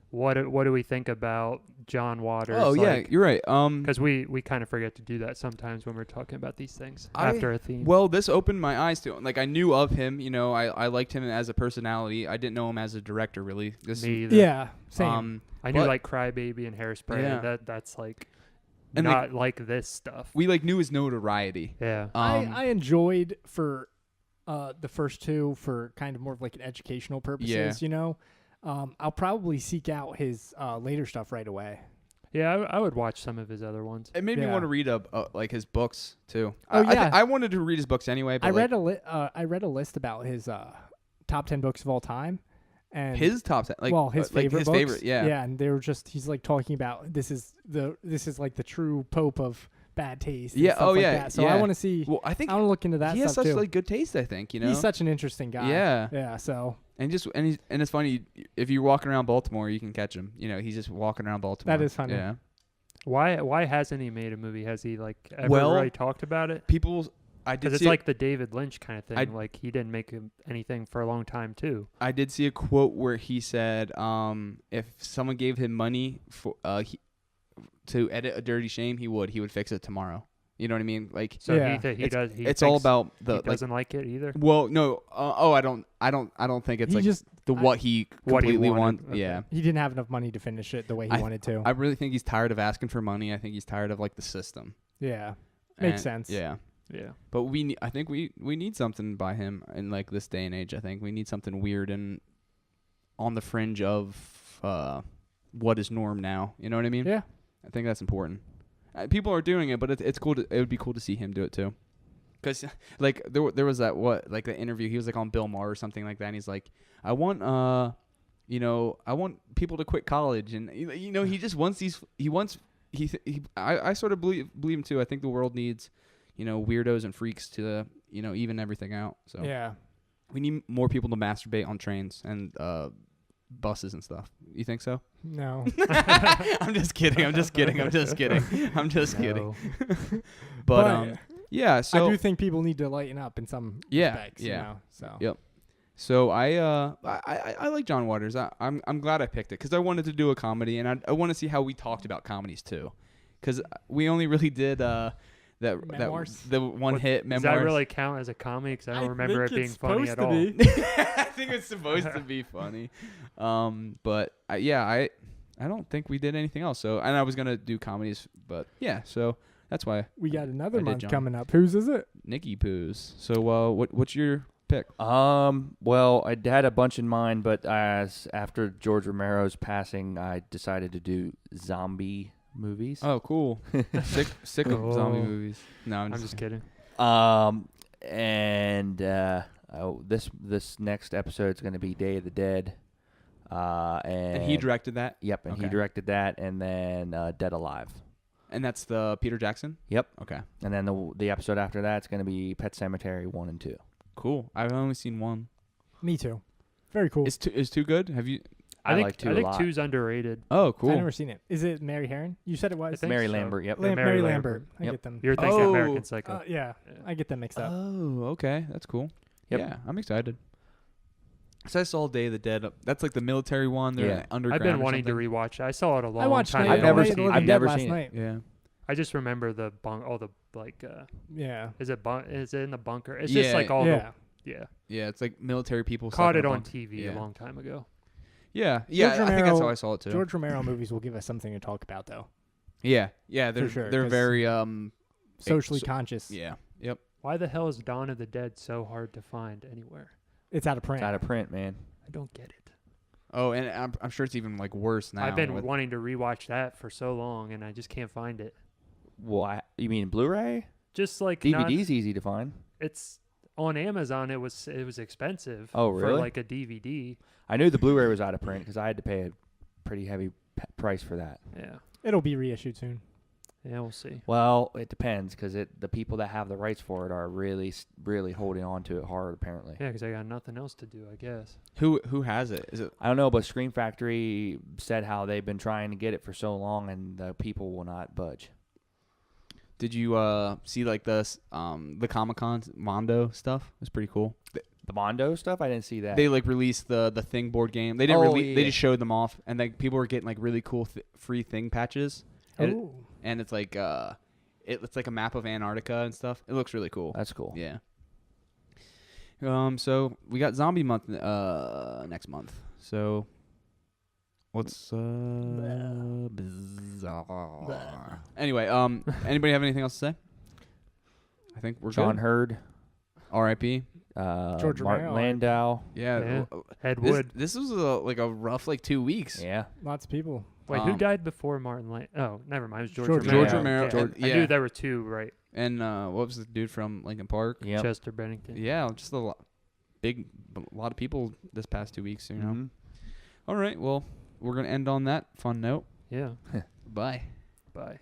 what do we think about John Waters? Oh, yeah, you're right. Because we kind of forget to do that sometimes when we're talking about these things after a theme. Well, this opened my eyes to it. Like, I knew of him. I liked him as a personality. I didn't know him as a director, really. Me either. Yeah, same. I knew like Crybaby and Hairspray. Yeah. That's like... And not like this stuff. We like knew his notoriety. Yeah. I enjoyed for the first two for kind of more of like an educational purposes, I'll probably seek out his later stuff right away. Yeah, I would watch some of his other ones. It made me want to read like his books too. Oh, yeah. I wanted to read his books anyway. But I read a list about his top 10 books of all time. And his top 10, his favorite books. Favorite, yeah, and they were he's like talking about this is like the true pope of bad taste. Yeah, and stuff that. So I want to see. Well, I want to look into that. He has such like good taste. I think he's such an interesting guy. Yeah. So and it's funny if you're walking around Baltimore, you can catch him. He's just walking around Baltimore. That is funny. Yeah. Why hasn't he made a movie? Has he like ever really talked about it? Because it's like the David Lynch kind of thing. Like he didn't make anything for a long time too. I did see a quote where he said, if someone gave him money for to edit A Dirty Shame, he would fix it tomorrow. You know what I mean? Like, so he does. It's all about the. He doesn't like it either. Well, no. I don't think it's what he completely wanted. Okay. Yeah. He didn't have enough money to finish it the way he wanted to. I really think he's tired of asking for money. I think he's tired of like the system. Yeah. Makes sense. Yeah. Yeah. But I think we need something by him in like this day and age. I think we need something weird and on the fringe of what is norm now. You know what I mean? Yeah. I think that's important. People are doing it, but it's cool. It would be cool to see him do it too. Because like there was that the interview. He was like on Bill Maher or something like that. And he's like, I want people to quit college, and he just wants these. I sort of believe him too. I think the world needs weirdos and freaks to even everything out. So yeah, we need more people to masturbate on trains and buses and stuff. You think so? No. I'm just kidding. But yeah, so I do think people need to lighten up in some respects. So yep. So I like John Waters. I'm glad I picked it because I wanted to do a comedy, and I want to see how we talked about comedies too, because we only really did the one hit memoirs. Does that really count as a comedy? Because I don't remember it being funny at all. I think it's supposed to be funny. But I I don't think we did anything else. So, and I was gonna do comedies, but yeah. So that's why We got another I did month John. coming up. Whose is it? Nicky Poos. So, what's your pick? Well, I had a bunch in mind, but after George Romero's passing, I decided to do zombie movies. Oh, cool. sick of zombie movies. No, I'm just kidding. And this next episode is going to be Day of the Dead. And he directed that. Yep, and he Okay. directed that, and then Dead Alive. And that's the Peter Jackson. Yep. Okay. And then the episode after that is going to be Pet Sematary 1 and 2. Cool. I've only seen one. Me too. Very cool. Is two good? Have you? I like 2 I a think lot. 2's underrated. Oh, cool. I've never seen it. Is it Mary Herron? You said it was. I think Mary so. Lambert. Yep. Mary Mary Lambert. Lambert. I Yep. get them. You're thinking Oh. American Psycho. Yeah, I get them mixed up. Oh, okay. That's cool. Yep. Yeah, I'm excited. So I saw Day of the Dead. That's like the military one. They're Yeah. underground. I've been or wanting to something. rewatch it. I saw it a long I watched time Night I've ago. never Night of seen- the Living I've Dead never last seen it. night. Yeah. I just remember the all the like. Yeah. Is it in the bunker? It's Yeah. just like all Yeah. the Yeah, it's like military people. Caught stuck in it a on bunk. TV Yeah. a long time ago. Yeah, yeah. George I think that's how Romero- I saw it too. George Romero movies will give us something to talk about, though. Yeah, yeah. They're sure, they're 'cause very Socially so- conscious. Yeah. Yep. Why the hell is Dawn of the Dead so hard to find anywhere? It's out of print. It's out of print, man. I don't get it. Oh, and I'm sure it's even like worse now. I've been with- wanting to rewatch that for so long, and I just can't find it. Well, you mean Blu-ray? Just like DVD's easy to find. it's on Amazon. It was expensive. Oh, For really? like a DVD. I knew the Blu-ray was out of print because I had to pay a pretty heavy price for that. Yeah. It'll be reissued soon. Yeah, we'll see. Well, it depends because the people that have the rights for it are really holding on to it hard, apparently. Yeah, because I got nothing else to do, I guess. Who has it? Is it? I don't know, but Scream Factory said how they've been trying to get it for so long and the people will not budge. Did you see like the Comic-Con Mondo stuff? It was pretty cool. The Mondo stuff, I didn't see that. They like released the Thing board game. They didn't Oh, They yeah. just showed them off, and like people were getting like really cool free Thing patches. Oh. And it's like it's like a map of Antarctica and stuff. It looks really cool. That's cool. Yeah. So we got Zombie Month next month. So what's bizarre? Anyway, anybody have anything else to say? I think we're John good. Hurd, R.I.P. George Martin Romero. Landau. Yeah. Ed This, Wood. this was like a rough like 2 weeks. Yeah. Lots of people. Wait, who Um, died before Martin Land? Oh, never mind. It was George George Romero. George Romero. Yeah. and- I yeah. knew there were two, right? And what was the dude from Lincoln Park? Yep. Chester Bennington. Yeah, just a lot of people this past 2 weeks. You know. Mhm. All right. Well, we're gonna end on that fun note. Yeah. Bye. Bye.